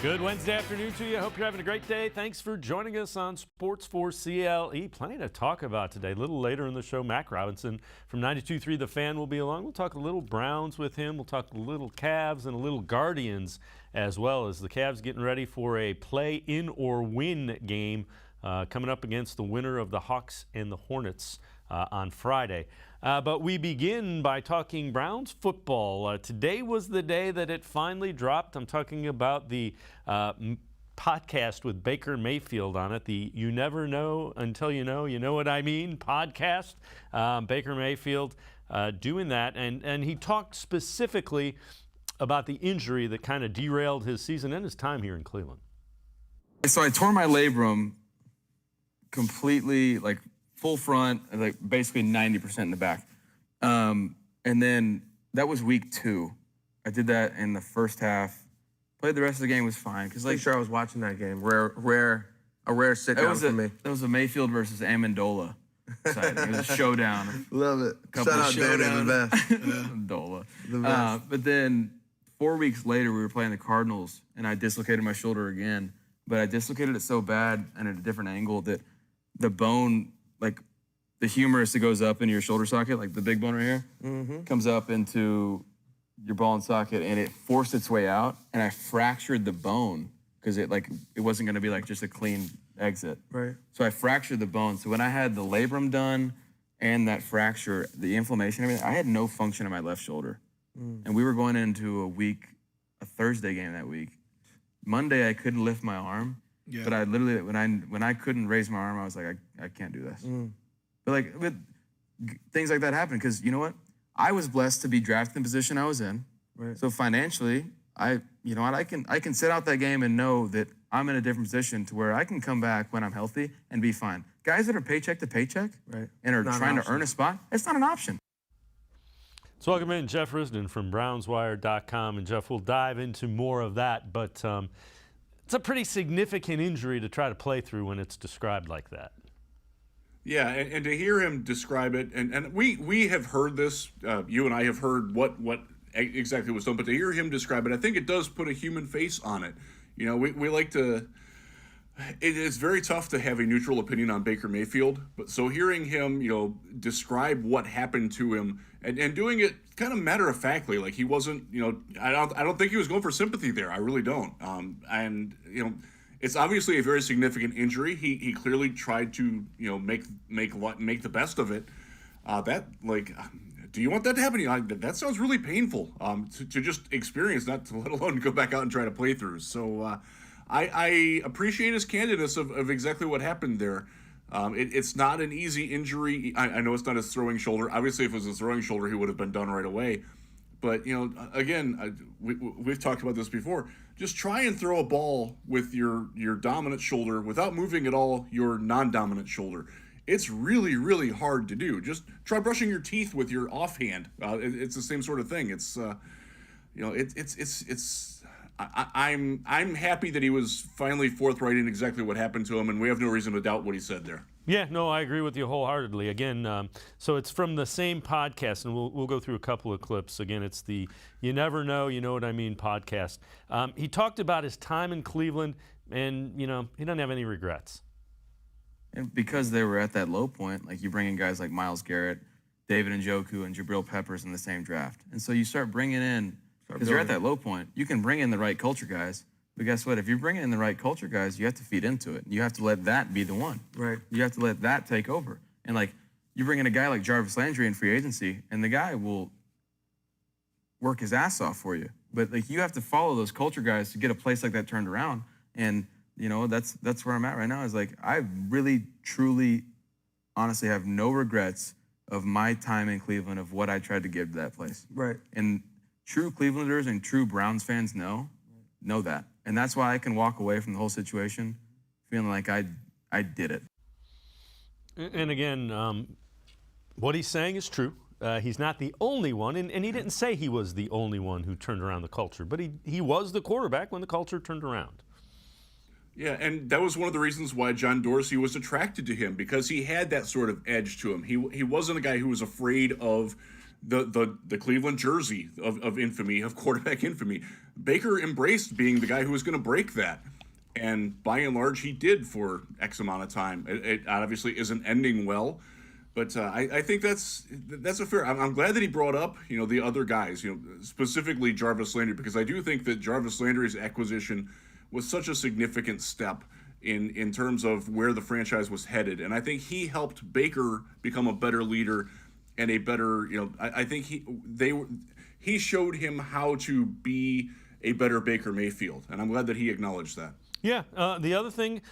Good Wednesday afternoon to you. Hope you're having a great day. Thanks for joining us on Sports4CLE. Plenty to talk about today. A little later in the show, Mac Robinson from 92.3 The Fan will be along. We'll talk a little Browns with him. We'll talk a little Cavs and a little Guardians, as well as the Cavs getting ready for a play-in or win game coming up against the winner of the Hawks and the Hornets on Friday. But we begin by talking Browns football. Today was the day that it finally dropped. I'm talking about the podcast with Baker Mayfield on it, the You Never Know Until You Know What I Mean podcast. Baker Mayfield doing that, and he talked specifically about the injury that kind of derailed his season and his time here in Cleveland. So I tore my labrum completely, like full front, like basically 90% in the back. And then that was week 2. I did that in the first half. Played the rest of the game, was fine. Cause I'm sure I was watching that game. A rare sit down for me. That was a Mayfield versus Amendola side. It was a showdown. Love it. Shout out Danny, the best. Amendola. The best. But then 4 weeks later, we were playing the Cardinals, and I dislocated my shoulder again. But I dislocated it so bad and at a different angle that the bone, like the humerus that goes up into your shoulder socket, like the big bone right here, comes up into your ball and socket, and it forced its way out, and I fractured the bone because it wasn't going to be like just a clean exit. Right. So I fractured the bone. So when I had the labrum done and that fracture, the inflammation, everything, I had no function in my left shoulder. And we were going into a Thursday game that week. Monday I couldn't lift my arm, but I literally when I couldn't raise my arm, I was like, I can't do this. But things like that happen because you know what? I was blessed to be drafted in the position I was in. Right. So financially, I can sit out that game and know that I'm in a different position to where I can come back when I'm healthy and be fine. Guys that are paycheck to paycheck and are trying to earn a spot, it's not an option. So welcome in Jeff Risdon from BrownsWire.com. And Jeff, we'll dive into more of that, but it's a pretty significant injury to try to play through when it's described like that. Yeah, and to hear him describe it, and we have heard this, you and I have heard what exactly was done, but to hear him describe it, I think it does put a human face on it. You know, we like to, it is very tough to have a neutral opinion on Baker Mayfield, but so hearing him, describe what happened to him and doing it kind of matter-of-factly, like he wasn't, I don't think he was going for sympathy there. I really don't. It's obviously a very significant injury. He clearly tried to, make the best of it. Do you want that to happen? That sounds really painful to just experience, not to let alone go back out and try to play through. So I appreciate his candidness of exactly what happened there. It's not an easy injury. I know it's not his throwing shoulder. Obviously, if it was his throwing shoulder, he would have been done right away. But, again, we've talked about this before. Just try and throw a ball with your dominant shoulder without moving at all your non-dominant shoulder. It's really, really hard to do. Just try brushing your teeth with your offhand. It's the same sort of thing. I'm happy that he was finally forthright in exactly what happened to him, and we have no reason to doubt what he said there. Yeah, no, I agree with you wholeheartedly. Again, so it's from the same podcast, and we'll go through a couple of clips. Again, it's the You Never Know, You Know What I Mean podcast. He talked about his time in Cleveland, and, he doesn't have any regrets. And because they were at that low point, like you bring in guys like Myles Garrett, David Njoku, and Jabril Peppers in the same draft. And so you start bringing in, because you're at that low point, you can bring in the right culture guys. But guess what? If you're bringing in the right culture guys, you have to feed into it. You have to let that be the one. Right. You have to let that take over. And you bring in a guy like Jarvis Landry in free agency, and the guy will work his ass off for you. But you have to follow those culture guys to get a place like that turned around. And that's where I'm at right now. Is I really, truly, honestly have no regrets of my time in Cleveland, of what I tried to give to that place. Right. And true Clevelanders and true Browns fans know that. And that's why I can walk away from the whole situation feeling like I did it. And again, what he's saying is true. He's not the only one, and he didn't say he was the only one who turned around the culture, but he was the quarterback when the culture turned around. Yeah, and that was one of the reasons why John Dorsey was attracted to him, because he had that sort of edge to him. He wasn't a guy who was afraid of the Cleveland jersey of infamy, of quarterback infamy. Baker embraced being the guy who was going to break that. And by and large, he did for X amount of time. It obviously isn't ending well, but I think that's a fair. I'm glad that he brought up the other guys, specifically Jarvis Landry, because I do think that Jarvis Landry's acquisition was such a significant step in terms of where the franchise was headed, and I think he helped Baker become a better leader and a better. I think he showed him how to be a better Baker Mayfield, and I'm glad that he acknowledged that. Yeah. The other thing,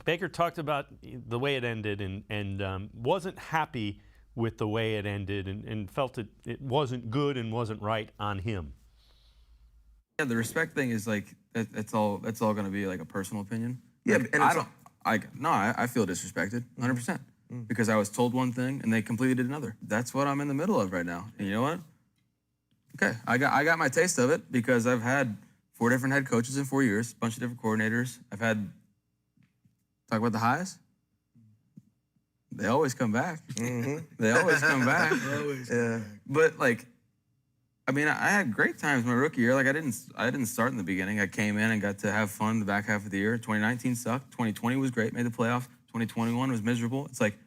Baker talked about the way it ended and wasn't happy with the way it ended and felt it wasn't good and wasn't right on him. Yeah, the respect thing is like that's all going to be like a personal opinion. Yeah, Like, and I feel disrespected 100% because I was told one thing and they completely did another. That's what I'm in the middle of right now. And you know what? Okay, I got my taste of it because I've had 4 different head coaches in 4 years, a bunch of different coordinators. I've had, talk about the highs. They always come back. They always come back. Yeah. But like, I mean, I had great times my rookie year. Like I didn't start in the beginning. I came in and got to have fun the back half of the year. 2019 sucked. 2020 was great, made the playoffs. 2021 was miserable. It's like,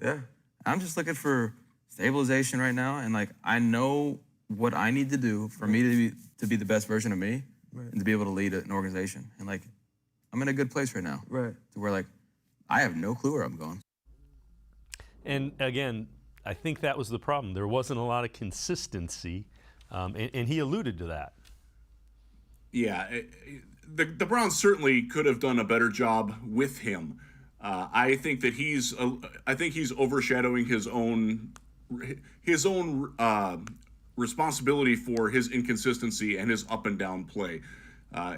Yeah. I'm just looking for stabilization right now, and like I know what I need to do for me to be the best version of me. Right. And to be able to lead an organization. And like, I'm in a good place right now. Right. To where like, I have no clue where I'm going. And again, I think that was the problem. There wasn't a lot of consistency, and he alluded to that. Yeah, the Browns certainly could have done a better job with him. I think that he's overshadowing his own responsibility for his inconsistency and his up and down play.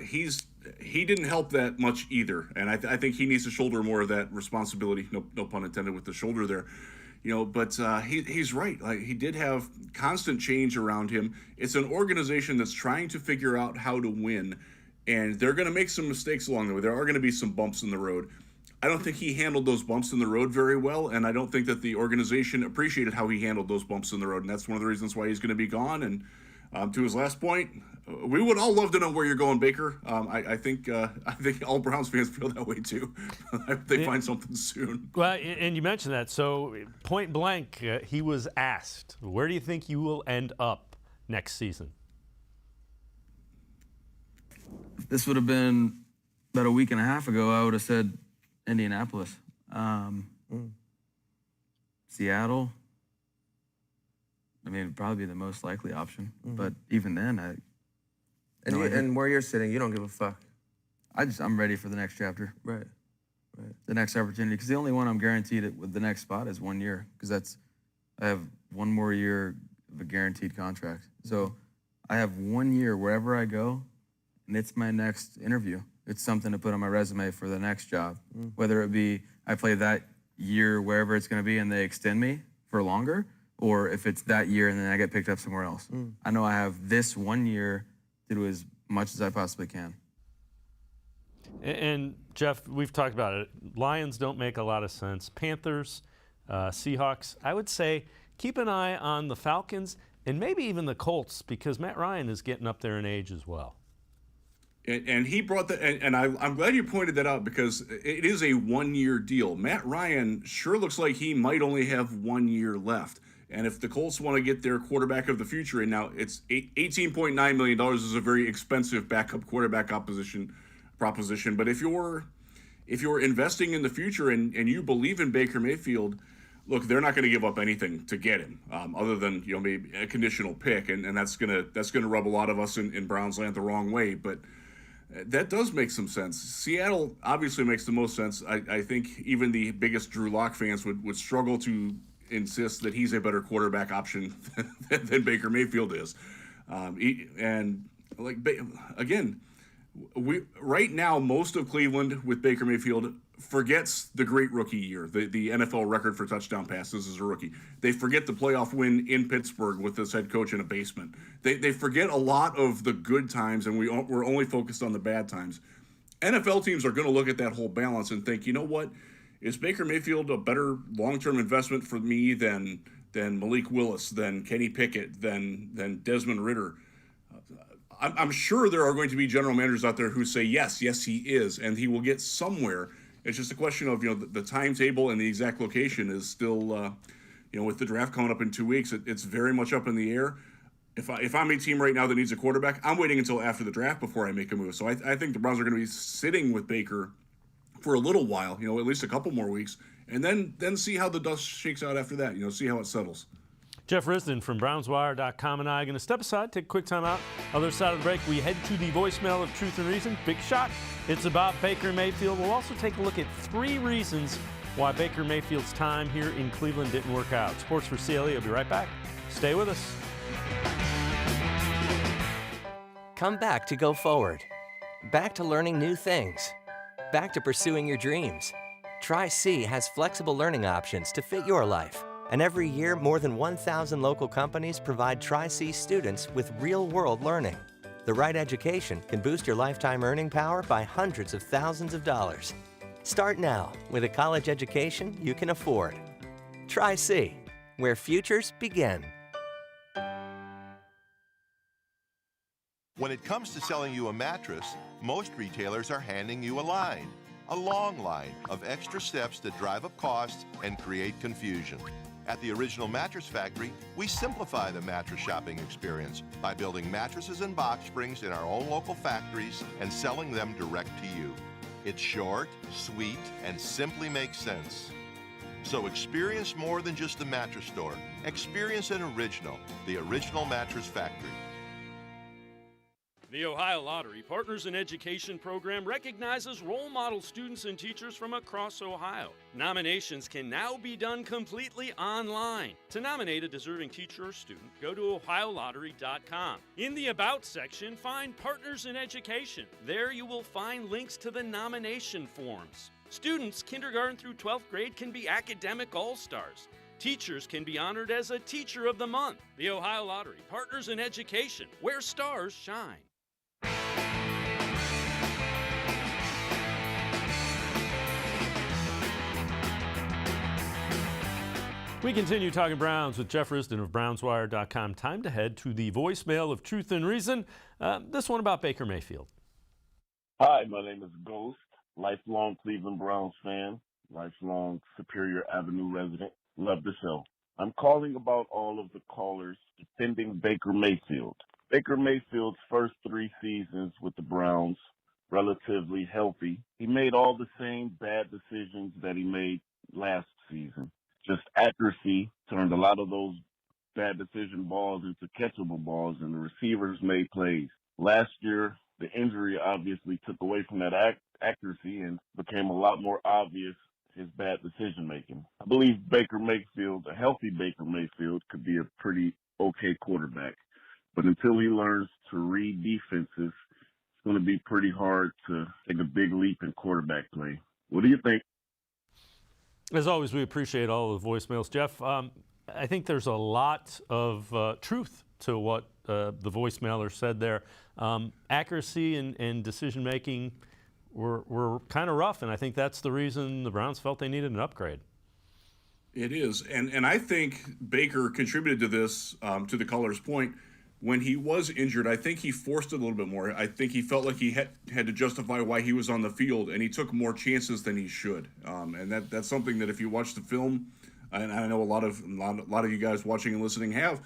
He didn't help that much either, and I think he needs to shoulder more of that responsibility. No pun intended with the shoulder there, But he's right. Like he did have constant change around him. It's an organization that's trying to figure out how to win, and they're going to make some mistakes along the way. There are going to be some bumps in the road. I don't think he handled those bumps in the road very well, and I don't think that the organization appreciated how he handled those bumps in the road, and that's one of the reasons why he's going to be gone. And to his last point, we would all love to know where you're going, Baker. I think all Browns fans feel that way too. I hope they find something soon. Well, and you mentioned that. So point blank, he was asked, where do you think you will end up next season? If this would have been about a week and a half ago, I would have said Indianapolis. Seattle. I mean, it'd probably be the most likely option. But even then, And where you're sitting, you don't give a fuck. I'm ready for the next chapter. Right. The next opportunity. Because the only one I'm guaranteed with the next spot is 1 year. Because I have 1 more year of a guaranteed contract. So I have 1 year wherever I go, and it's my next interview. It's something to put on my resume for the next job. Whether it be I play that year wherever it's going to be and they extend me for longer, or if it's that year and then I get picked up somewhere else. I know I have this 1 year to do as much as I possibly can. And Jeff, we've talked about it. Lions don't make a lot of sense. Panthers, Seahawks, I would say keep an eye on the Falcons and maybe even the Colts because Matt Ryan is getting up there in age as well. And he brought that, and I'm glad you pointed that out because it is a 1 year deal. Matt Ryan sure looks like he might only have 1 year left. And if the Colts want to get their quarterback of the future, and now it's $18.9 million is a very expensive backup quarterback proposition. But if you're investing in the future and you believe in Baker Mayfield, look, they're not going to give up anything to get him, other than maybe a conditional pick, and that's gonna rub a lot of us in Browns land the wrong way. But that does make some sense. Seattle obviously makes the most sense. I think even the biggest Drew Lock fans would struggle to insist that he's a better quarterback option than Baker Mayfield is. Again, right now, most of Cleveland with Baker Mayfield forgets the great rookie year, the NFL record for touchdown passes as a rookie. They forget the playoff win in Pittsburgh with this head coach in a basement. They forget a lot of the good times, and we're only focused on the bad times. NFL teams are going to look at that whole balance and think, you know what? Is Baker Mayfield a better long-term investment for me than than Malik Willis, than Kenny Pickett, than Desmond Ridder. I'm sure there are going to be general managers out there who say, yes, he is, and he will get somewhere. It's just a question of, the timetable and the exact location is still, with the draft coming up in 2 weeks, it's very much up in the air. If I'm a team right now that needs a quarterback, I'm waiting until after the draft before I make a move. So I think the Browns are going to be sitting with Baker for a little while, at least a couple more weeks, and then see how the dust shakes out after that, see how it settles. Jeff Risdon from BrownsWire.com and I are going to step aside, take a quick time out. Other side of the break, we head to the voicemail of Truth and Reason. Big shot. It's about Baker Mayfield. We'll also take a look at 3 reasons why Baker Mayfield's time here in Cleveland didn't work out. Sports4CLE will be right back. Stay with us. Come back to go forward. Back to learning new things. Back to pursuing your dreams. Tri-C has flexible learning options to fit your life. And every year, more than 1,000 local companies provide Tri-C students with real-world learning. The right education can boost your lifetime earning power by hundreds of thousands of dollars. Start now with a college education you can afford. Tri-C, where futures begin. When it comes to selling you a mattress, most retailers are handing you a long line of extra steps that drive up costs and create confusion. At the Original Mattress Factory, we simplify the mattress shopping experience by building mattresses and box springs in our own local factories and selling them direct to you. It's short, sweet, and simply makes sense. So experience more than just a mattress store. Experience an original, the Original Mattress Factory. The Ohio Lottery Partners in Education program recognizes role model students and teachers from across Ohio. Nominations can now be done completely online. To nominate a deserving teacher or student, go to ohiolottery.com. In the About section, find Partners in Education. There you will find links to the nomination forms. Students kindergarten through 12th grade can be academic all-stars. Teachers can be honored as a Teacher of the Month. The Ohio Lottery Partners in Education, where stars shine. We continue talking Browns with Jeff Risdon of BrownsWire.com. Time to head to the voicemail of Truth and Reason. This one about Baker Mayfield. Hi, my name is Ghost, lifelong Cleveland Browns fan, lifelong Superior Avenue resident. Love the show. I'm calling about all of the callers defending Baker Mayfield. Baker Mayfield's first 3 seasons with the Browns, relatively healthy. He made all the same bad decisions that he made last season. Just accuracy turned a lot of those bad decision balls into catchable balls, and the receivers made plays. Last year, the injury obviously took away from that accuracy and became a lot more obvious his bad decision making. I believe Baker Mayfield, a healthy Baker Mayfield, could be a pretty okay quarterback. But until he learns to read defenses, it's going to be pretty hard to take a big leap in quarterback play. What do you think? As always, we appreciate all the voicemails. Jeff, I think there's a lot of truth to what the voicemailer said there. Accuracy and decision-making were kind of rough, and I think that's the reason the Browns felt they needed an upgrade. It is, and I think Baker contributed to this, to the caller's point. When he was injured, I think he forced it a little bit more. I think he felt like he had to justify why he was on the field, and he took more chances than he should. And that's something that if you watch the film, and I know a lot of you guys watching and listening have,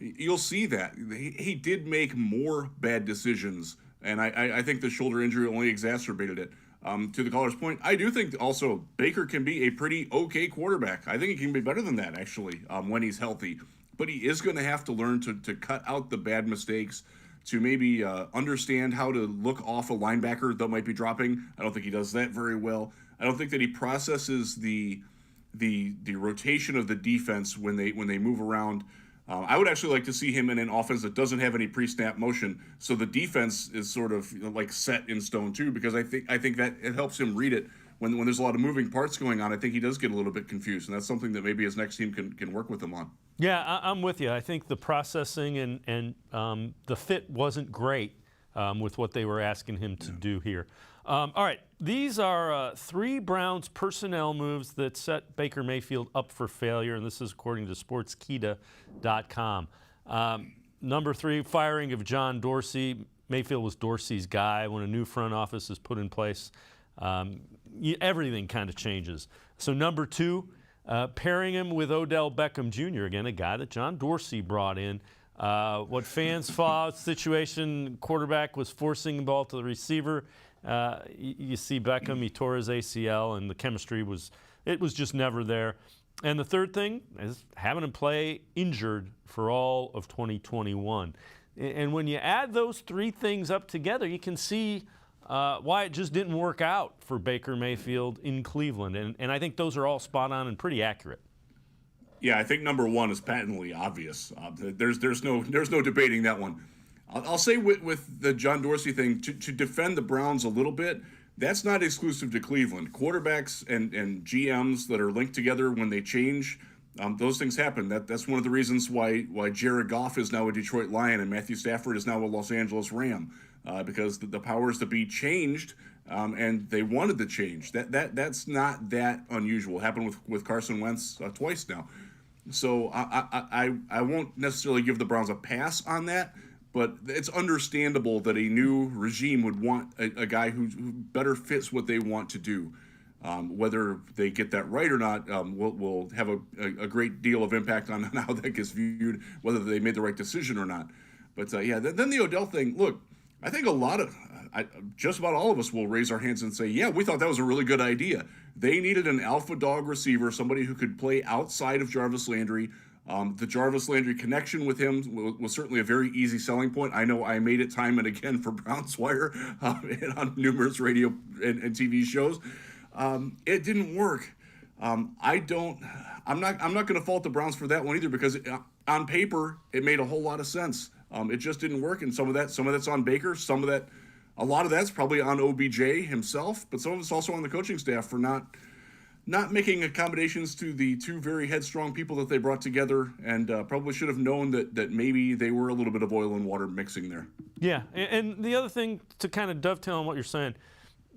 you'll see that he did make more bad decisions, and I think the shoulder injury only exacerbated it. To the caller's point, I do think also Baker can be a pretty okay quarterback. I think he can be better than that, actually, when he's healthy. But he is going to have to learn to cut out the bad mistakes, to maybe understand how to look off a linebacker that might be dropping. I don't think he does that very well. I don't think that he processes the rotation of the defense when they move around. I would actually like to see him in an offense that doesn't have any pre-snap motion, so the defense is sort of like set in stone too. Because I think that it helps him read it when there's a lot of moving parts going on. I think he does get a little bit confused, and that's something that maybe his next team can work with him on. Yeah, I'm with you. I think the processing and the fit wasn't great with what they were asking him to do here. All right, These are 3 Browns personnel moves that set Baker Mayfield up for failure, and this is according to Sports4CLE.com. Number 3, firing of John Dorsey. Mayfield was Dorsey's guy. When a new front office is put in place, everything kind of changes. So number 2, pairing him with Odell Beckham Jr., again, a guy that John Dorsey brought in. What fans saw, situation, quarterback was forcing the ball to the receiver. You see Beckham, he tore his ACL, and the chemistry was just never there. And the third thing is having him play injured for all of 2021. And when you add those 3 things up together, you can see why it just didn't work out for Baker Mayfield in Cleveland. And I think those are all spot on and pretty accurate. Yeah, I think number 1 is patently obvious. There's no debating that one. I'll say with the John Dorsey thing, to defend the Browns a little bit, that's not exclusive to Cleveland. Quarterbacks and GMs that are linked together, when they change, those things happen. That's one of the reasons why Jared Goff is now a Detroit Lion and Matthew Stafford is now a Los Angeles Ram, because the powers that be changed, and they wanted the change. That's not that unusual. It happened with Carson Wentz twice now. So I won't necessarily give the Browns a pass on that, but it's understandable that a new regime would want a guy who better fits what they want to do. Whether they get that right or not will have a great deal of impact on how that gets viewed, whether they made the right decision or not. But then the Odell thing, look, I think just about all of us will raise our hands and say, yeah, we thought that was a really good idea. They needed an alpha dog receiver, somebody who could play outside of Jarvis Landry. The Jarvis Landry connection with him was certainly a very easy selling point. I know I made it time and again for Browns Wire and on numerous radio and TV shows. It didn't work. I'm not going to fault the Browns for that one either, because on paper it made a whole lot of sense. It just didn't work, and some of that's on Baker, a lot of that's probably on OBJ himself, but some of it's also on the coaching staff for not making accommodations to the 2 very headstrong people that they brought together, and probably should have known that maybe they were a little bit of oil and water mixing there. Yeah, and the other thing, to kind of dovetail on what you're saying,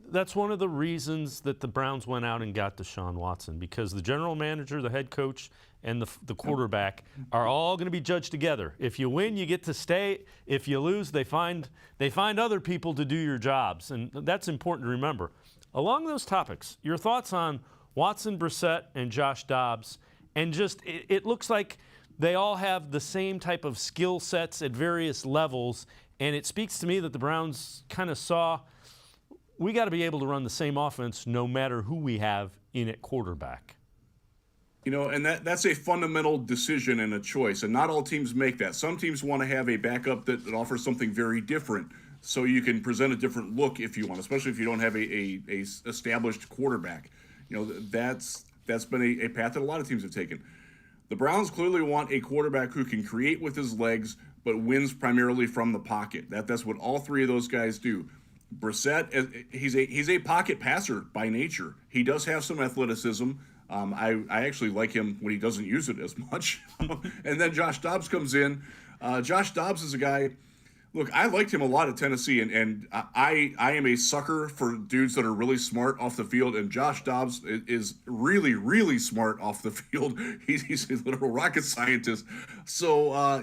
that's one of the reasons that the Browns went out and got Deshaun Watson, because the general manager, the head coach, and the quarterback are all going to be judged together. If you win, you get to stay. If you lose, they find other people to do your jobs, and that's important to remember. Along those topics, your thoughts on Watson, Brissett, and Josh Dobbs, and just it looks like they all have the same type of skill sets at various levels, and it speaks to me that the Browns kind of saw, we got to be able to run the same offense no matter who we have in at quarterback. And that's a fundamental decision and a choice, and not all teams make that. Some teams want to have a backup that offers something very different, so you can present a different look if you want, especially if you don't have a established quarterback. That's been a path that a lot of teams have taken. The Browns clearly want a quarterback who can create with his legs, but wins primarily from the pocket. That's what all 3 of those guys do. Brissett, he's a pocket passer by nature. He does have some athleticism. I actually like him when he doesn't use it as much. And then Josh Dobbs comes in. Josh Dobbs is a guy, look, I liked him a lot at Tennessee, and I am a sucker for dudes that are really smart off the field, and Josh Dobbs is really, really smart off the field. He's a literal rocket scientist. So,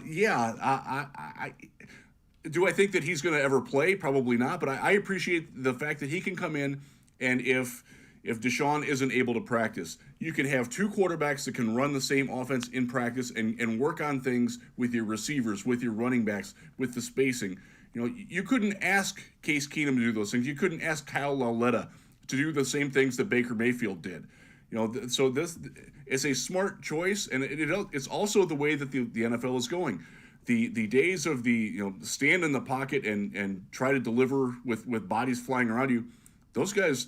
do I think that he's going to ever play? Probably not, but I appreciate the fact that he can come in, and if Deshaun isn't able to practice, you can have 2 quarterbacks that can run the same offense in practice and work on things with your receivers, with your running backs, with the spacing. You couldn't ask Case Keenum to do those things. You couldn't ask Kyle Lauletta to do the same things that Baker Mayfield did. So this is a smart choice, and it's also the way that the NFL is going. The days of stand in the pocket and try to deliver with bodies flying around you, those guys.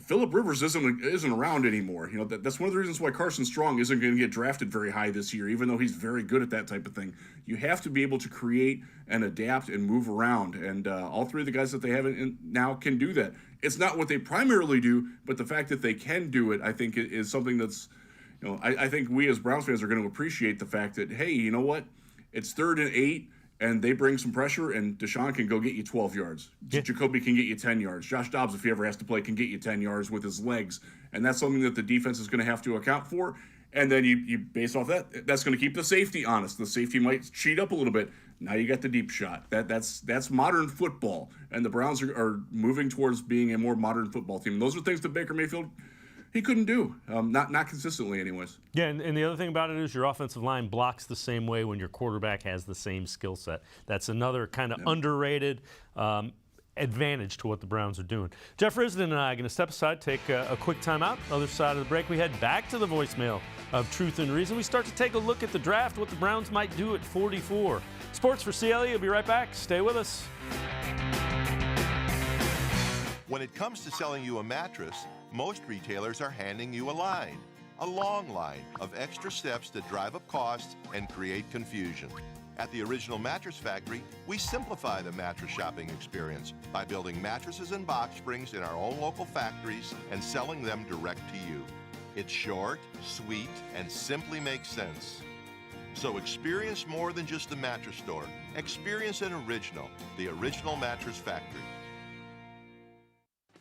Phillip Rivers isn't around anymore. That's one of the reasons why Carson Strong isn't going to get drafted very high this year, even though he's very good at that type of thing. You have to be able to create and adapt and move around, and all 3 of the guys that they have now can do that. It's not what they primarily do, but the fact that they can do it, I think, is something that's, I think we as Browns fans are going to appreciate the fact that, hey, you know what? It's 3rd and 8. and they bring some pressure, and Deshaun can go get you 12 yards. Jacoby can get you 10 yards. Josh Dobbs, if he ever has to play, can get you 10 yards with his legs. And that's something that the defense is going to have to account for. And then you base off that's going to keep the safety honest. The safety might cheat up a little bit. Now you got the deep shot. That's modern football. And the Browns are moving towards being a more modern football team. And those are things that Baker Mayfield, he couldn't do, not consistently anyways. Yeah, and the other thing about it is your offensive line blocks the same way when your quarterback has the same skill set. That's another kind of underrated advantage to what the Browns are doing. Jeff Risdon and I are going to step aside, take a quick timeout. Other side of the break, we head back to the voicemail of Truth and Reason. We start to take a look at the draft, what the Browns might do at 44. Sports4CLE will be right back. Stay with us. When it comes to selling you a mattress, most retailers are handing you a long line of extra steps that drive up costs and create confusion. At the Original Mattress Factory, we simplify the mattress shopping experience by building mattresses and box springs in our own local factories and selling them direct to you. It's short, sweet, and simply makes sense. So experience more than just the mattress store. Experience an original, the Original Mattress Factory.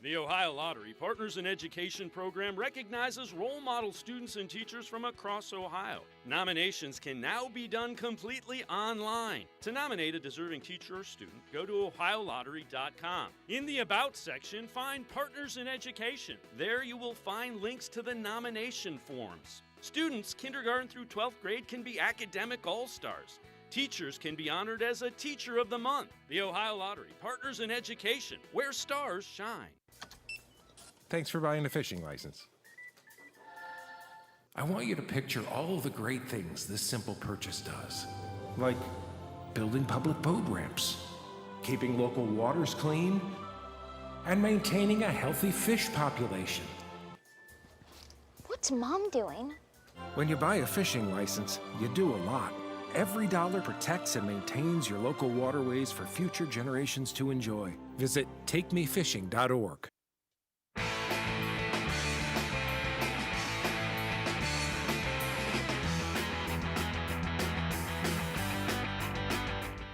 The Ohio Lottery Partners in Education program recognizes role model students and teachers from across Ohio. Nominations can now be done completely online. To nominate a deserving teacher or student, go to OhioLottery.com. In the About section, find Partners in Education. There you will find links to the nomination forms. Students kindergarten through 12th grade can be academic all-stars. Teachers can be honored as a Teacher of the Month. The Ohio Lottery Partners in Education, where stars shine. Thanks for buying a fishing license. I want you to picture all the great things this simple purchase does. Like building public boat ramps, keeping local waters clean, and maintaining a healthy fish population. What's Mom doing? When you buy a fishing license, you do a lot. Every dollar protects and maintains your local waterways for future generations to enjoy. Visit takemefishing.org.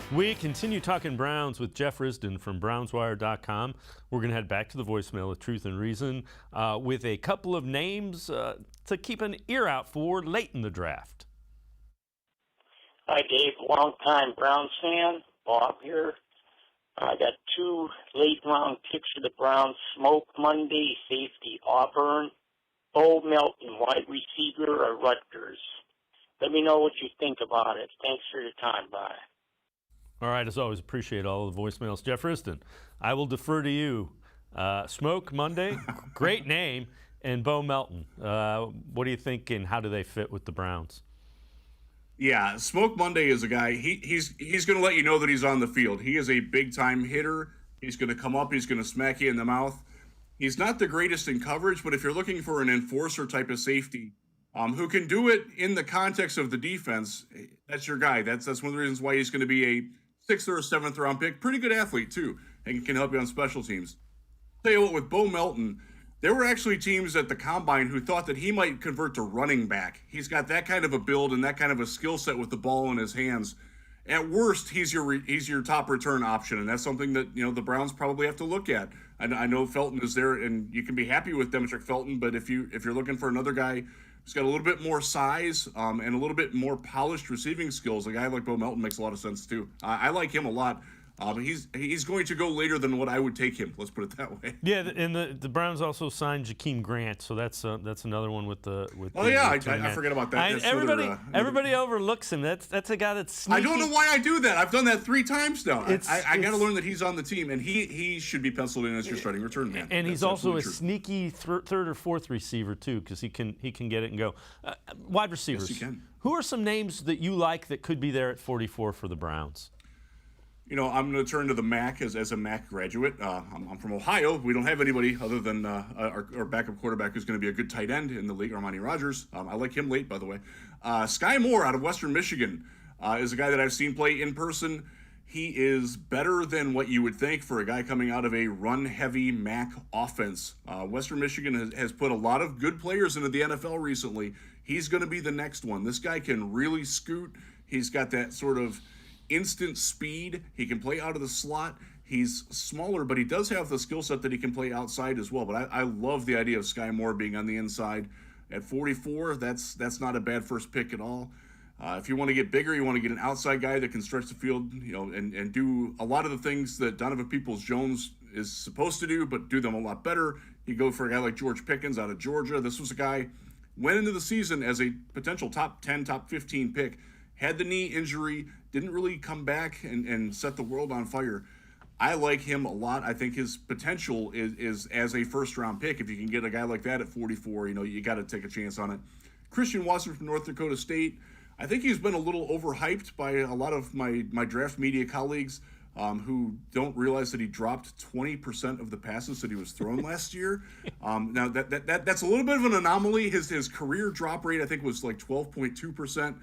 We continue talking Browns with Jeff Risdon from BrownsWire.com. We're going to head back to the voicemail of Truth and Reason with a couple of names to keep an ear out for late in the draft. Hi, Dave. Longtime Browns fan. Bob here. I got 2 late-round picks for the Browns. Smoke Monday, safety Auburn. Bo Melton, wide receiver or Rutgers. Let me know what you think about it. Thanks for your time. Bye. All right, as always, appreciate all of the voicemails. Jeff Risdon, I will defer to you. Smoke Monday, great name, and Bo Melton. What do you think, and how do they fit with the Browns? Yeah, Smoke Monday is a guy, he's going to let you know that he's on the field. He is a big-time hitter. He's going to come up. He's going to smack you in the mouth. He's not the greatest in coverage, but if you're looking for an enforcer type of safety who can do it in the context of the defense, that's your guy. That's one of the reasons why he's going to be a 6th or a 7th round pick. Pretty good athlete, too, and can help you on special teams. Tell you what, with Bo Melton, there were actually teams at the Combine who thought that he might convert to running back. He's got that kind of a build and that kind of a skill set with the ball in his hands. At worst, he's your top return option, and that's something that the Browns probably have to look at. I know Felton is there, and you can be happy with Demetric Felton, but if you're looking for another guy who's got a little bit more size and a little bit more polished receiving skills, a guy like Bo Melton makes a lot of sense too. I like him a lot. He's going to go later than what I would take him. Let's put it that way. Yeah, and the Browns also signed Jakeem Grant, so that's another one with the. I forget about that. Everybody overlooks him. That's a guy that's sneaky. I don't know why I do that. I've done that 3 times now. I got to learn that he's on the team, and he should be penciled in as your starting return man. And he's also a sneaky 3rd or 4th receiver too, because he can get it and go. Wide receivers. Yes, he can. Who are some names that you like that could be there at 44 for the Browns? I'm going to turn to the MAC as a MAC graduate. I'm from Ohio. We don't have anybody other than our backup quarterback who's going to be a good tight end in the league, Armani Rogers. I like him late, by the way. Sky Moore out of Western Michigan is a guy that I've seen play in person. He is better than what you would think for a guy coming out of a run-heavy MAC offense. Western Michigan has put a lot of good players into the NFL recently. He's going to be the next one. This guy can really scoot. He's got that sort of instant speed. He can play out of the slot. He's smaller, but he does have the skill set that he can play outside as well. But I love the idea of Sky Moore being on the inside. At 44, that's not a bad first pick at all. If you want to get bigger, you want to get an outside guy that can stretch the field, and do a lot of the things that Donovan Peoples-Jones is supposed to do, but do them a lot better. You go for a guy like George Pickens out of Georgia. This was a guy went into the season as a potential top 10, top 15 pick, had the knee injury, didn't really come back and set the world on fire. I like him a lot. I think his potential is as a first-round pick. If you can get a guy like that at 44, you got to take a chance on it. Christian Watson from North Dakota State, I think he's been a little overhyped by a lot of my draft media colleagues who don't realize that he dropped 20% of the passes that he was thrown last year. Now, that's a little bit of an anomaly. His career drop rate, I think, was like 12.2%.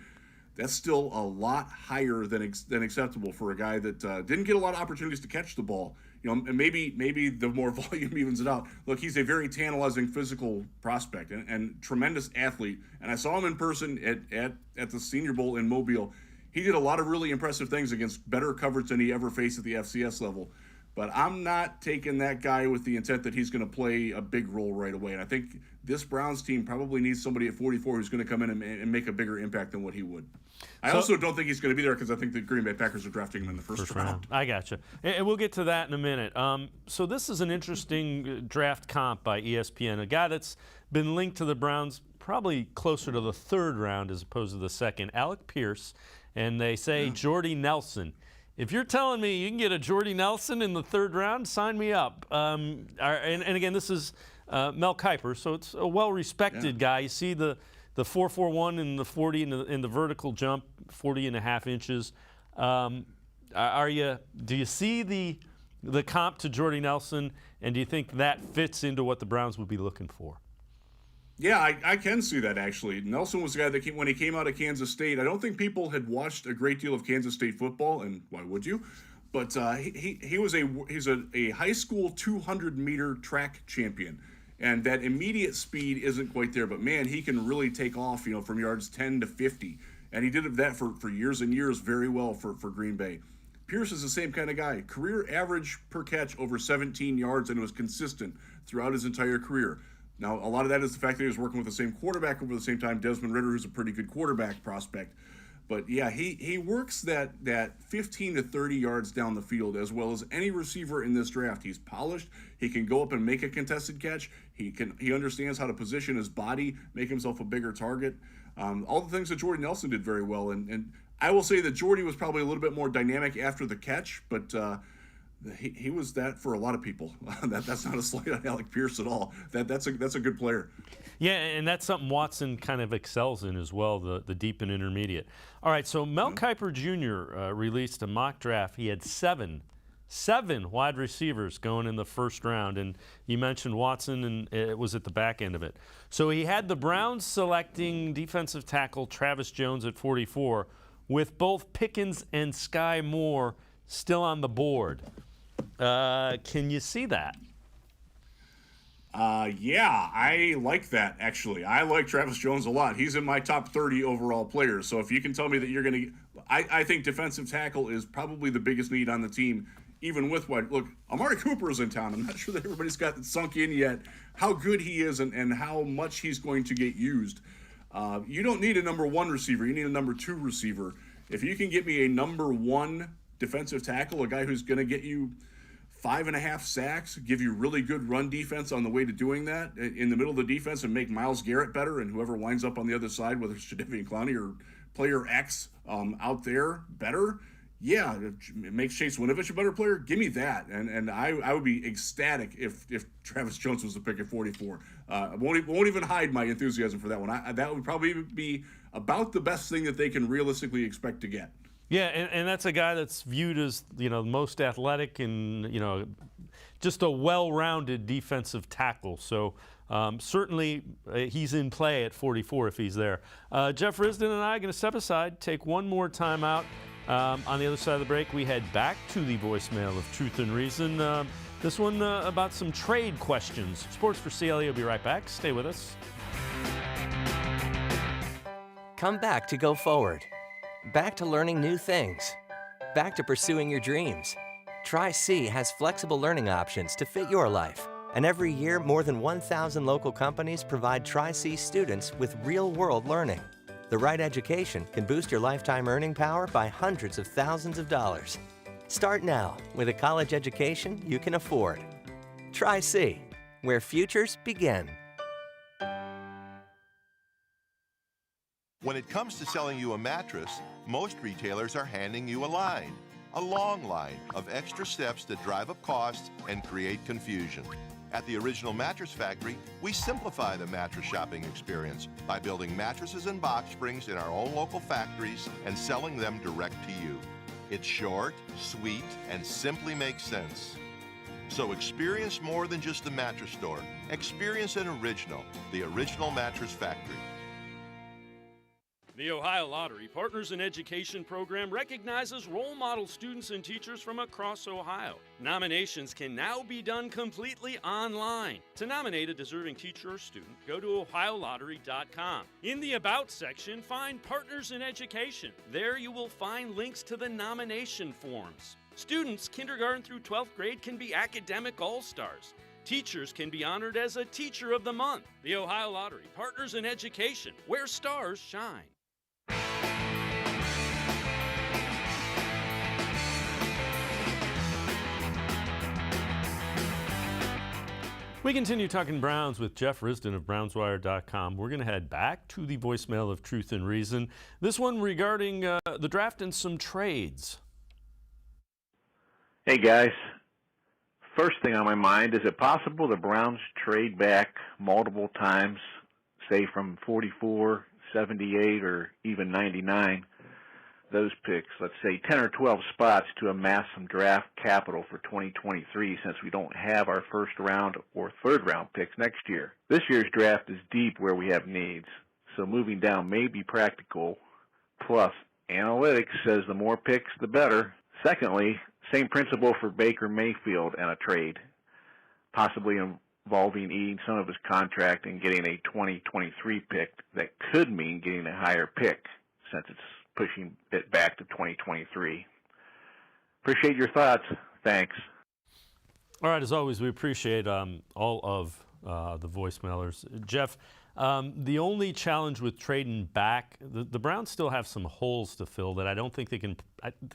That's still a lot higher than acceptable for a guy that didn't get a lot of opportunities to catch the ball. And maybe the more volume evens it out. Look, he's a very tantalizing physical prospect and tremendous athlete. And I saw him in person at the Senior Bowl in Mobile. He did a lot of really impressive things against better coverage than he ever faced at the FCS level. But I'm not taking that guy with the intent that he's going to play a big role right away. And I think this Browns team probably needs somebody at 44 who's going to come in and make a bigger impact than what he would. I also don't think he's going to be there because I think the Green Bay Packers are drafting him in the first round. I gotcha. And we'll get to that in a minute. So this is an interesting draft comp by ESPN, a guy that's been linked to the Browns probably closer to the third round as opposed to the second, Alec Pierce, and they say Jordy Nelson. If you're telling me you can get a Jordy Nelson in the third round, sign me up. And again, this is Mel Kiper, so it's a well-respected guy. You see the 4.41 and the 40 in the vertical jump, 40.5 inches. Do you see the comp to Jordy Nelson, and do you think that fits into what the Browns would be looking for? Yeah, I can see that, actually. Nelson was a guy that when he came out of Kansas State, I don't think people had watched a great deal of Kansas State football, and why would you? But he's a high school 200-meter track champion, and that immediate speed isn't quite there. But, man, he can really take off, from yards 10 to 50. And he did that for years and years very well for Green Bay. Pierce is the same kind of guy. Career average per catch over 17 yards, and it was consistent throughout his entire career. Now, a lot of that is the fact that he was working with the same quarterback over the same time, Desmond Ridder, who's a pretty good quarterback prospect. But, yeah, he works that 15 to 30 yards down the field as well as any receiver in this draft. He's polished. He can go up and make a contested catch. He understands how to position his body, make himself a bigger target. All the things that Jordy Nelson did very well. And I will say that Jordy was probably a little bit more dynamic after the catch, but he was that for a lot of people. That's not a slight on Alec Pierce at all. That's a good player. Yeah, and that's something Watson kind of excels in as well, the deep and intermediate. All right, so Mel Kiper Jr. Released a mock draft. He had seven wide receivers going in the first round, and you mentioned Watson, and it was at the back end of it. So he had the Browns selecting defensive tackle Travis Jones at 44, with both Pickens and Sky Moore still on the board. Can you see that? Yeah, I like that, actually. I like Travis Jones a lot. He's in my top 30 overall players. So if you can tell me that you're going to – I think defensive tackle is probably the biggest need on the team, even with what – look, Amari Cooper is in town. I'm not sure that everybody's got it sunk in yet how good he is and how much he's going to get used. You don't need a number one receiver. You need a number two receiver. If you can get me a number one defensive tackle, a guy who's going to get you 5.5 sacks, give you really good run defense on the way to doing that in the middle of the defense and make Myles Garrett better and whoever winds up on the other side, whether it's Jadeveon Clowney or player X out there better, yeah, it makes Chase Winovich a better player. Give me that. And I would be ecstatic if Travis Jones was the pick at 44. I won't even hide my enthusiasm for that one. That would probably be about the best thing that they can realistically expect to get. Yeah, and that's a guy that's viewed as, most athletic and, just a well-rounded defensive tackle. So certainly he's in play at 44 if he's there. Jeff Risdon and I are going to step aside, take one more time out. On the other side of the break, we head back to the voicemail of Truth and Reason. This one about some trade questions. Sports4CLE will be right back. Stay with us. Come back to Go Forward. Back to learning new things. back to pursuing your dreams. Tri-C has flexible learning options to fit your life. And every year, more than 1,000 local companies provide Tri-C students with real-world learning. The right education can boost your lifetime earning power by hundreds of thousands of dollars. Start now with a college education you can afford. Tri-C, where futures begin. When it comes to selling you a mattress, most retailers are handing you a long line of extra steps that drive up costs and create confusion. At the Original Mattress Factory, we simplify the mattress shopping experience by building mattresses and box springs in our own local factories and selling them direct to you. It's short, sweet, and simply makes sense. So experience more than just the mattress store. Experience an original, the Original Mattress Factory. The Ohio Lottery Partners in Education program recognizes role model students and teachers from across Ohio. Nominations can now be done completely online. To nominate a deserving teacher or student, go to ohiolottery.com. In the About section, find Partners in Education. There you will find links to the nomination forms. Students kindergarten through 12th grade can be academic all-stars. Teachers can be honored as a Teacher of the Month. The Ohio Lottery Partners in Education, where stars shine. We continue talking Browns with Jeff Risdon of BrownsWire.com. We're going to head back to the voicemail of Truth and Reason. This one regarding the draft and some trades. Hey, guys. First thing on my mind, is it possible the Browns trade back multiple times, say from 44, 78, or even 99, those picks, let's say 10 or 12 spots, to amass some draft capital for 2023, since we don't have our first round or third round picks next year? This year's draft is deep where we have needs, so moving down may be practical. Plus, analytics says the more picks, the better. Secondly, same principle for Baker Mayfield and a trade, possibly involving eating some of his contract and getting a 2023 pick that could mean getting a higher pick, since it's pushing it back to 2023. Appreciate your thoughts. Thanks. All right, as always, we appreciate all of the voicemailers. Jeff, the only challenge with trading back, the Browns still have some holes to fill that I don't think they can,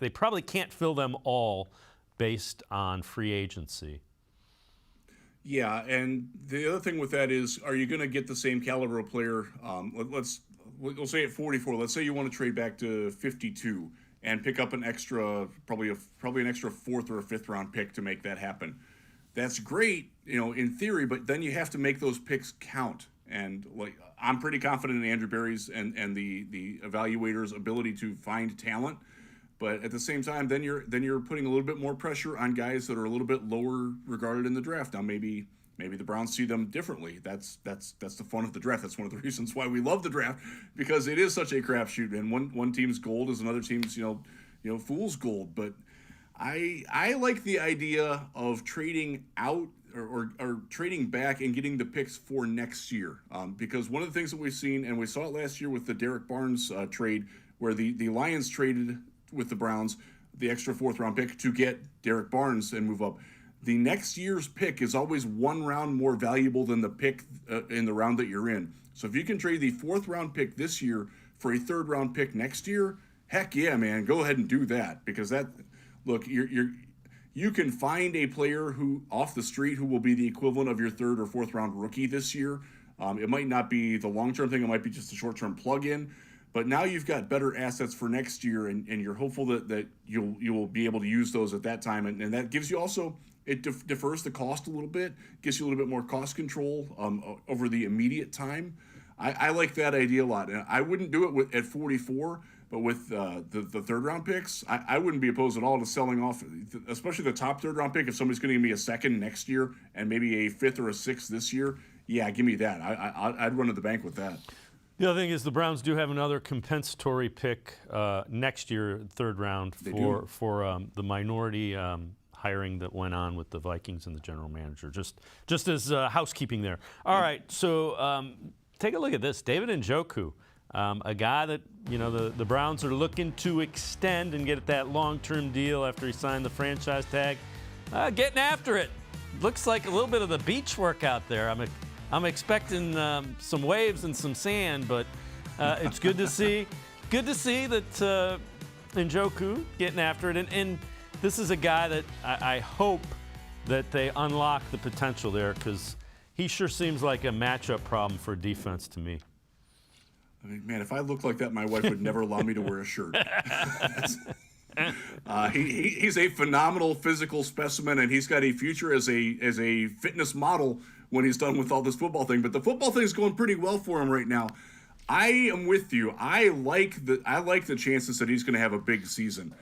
they probably can't fill them all based on free agency. Yeah, and the other thing with that is, are you going to get the same caliber of player? We'll say at 44. Let's say you want to trade back to 52 and pick up an extra, probably an extra fourth or a fifth round pick to make that happen. That's great, in theory, but then you have to make those picks count. And I'm pretty confident in Andrew Berry's and the evaluators' ability to find talent. But at the same time, then you're putting a little bit more pressure on guys that are a little bit lower regarded in the draft. Now maybe the Browns see them differently. That's the fun of the draft. That's one of the reasons why we love the draft, because it is such a crapshoot, and one team's gold is another team's fool's gold. But I like the idea of trading out or trading back and getting the picks for next year, because one of the things that we've seen, and we saw it last year with the Derek Barnes trade, where the Lions traded with the Browns the extra fourth round pick to get Derek Barnes and move up. The next year's pick is always one round more valuable than the pick in the round that you're in. So if you can trade the fourth round pick this year for a third round pick next year, heck yeah, man, go ahead and do that, because you can find a player who off the street who will be the equivalent of your third or fourth round rookie this year. It might not be the long term thing; it might be just a short term plug in. But now you've got better assets for next year, and you're hopeful that you will be able to use those at that time, and that gives you also. It defers the cost a little bit, gives you a little bit more cost control over the immediate time. I like that idea a lot. And I wouldn't do it at 44, but with the third round picks, I wouldn't be opposed at all to selling off, especially the top third round pick. If somebody's going to give me a second next year and maybe a fifth or a sixth this year, yeah, give me that. I'd run to the bank with that. The other thing is the Browns do have another compensatory pick next year, third round, for the minority hiring that went on with the Vikings and the general manager, just as housekeeping there. All right, so take a look at this. David Njoku A guy that, the Browns are looking to extend and get that long-term deal after he signed the franchise tag. Getting after it. Looks like a little bit of the beach work out there. I'm expecting some waves and some sand, but it's good to see. Good to see that Njoku getting after it. And this is a guy that I hope that they unlock the potential there, because he sure seems like a matchup problem for defense to me. I mean, man, if I looked like that, my wife would never allow me to wear a shirt. He's a phenomenal physical specimen, and he's got a future as a fitness model when he's done with all this football thing. But the football thing is going pretty well for him right now. I am with you. I like the chances that he's going to have a big season.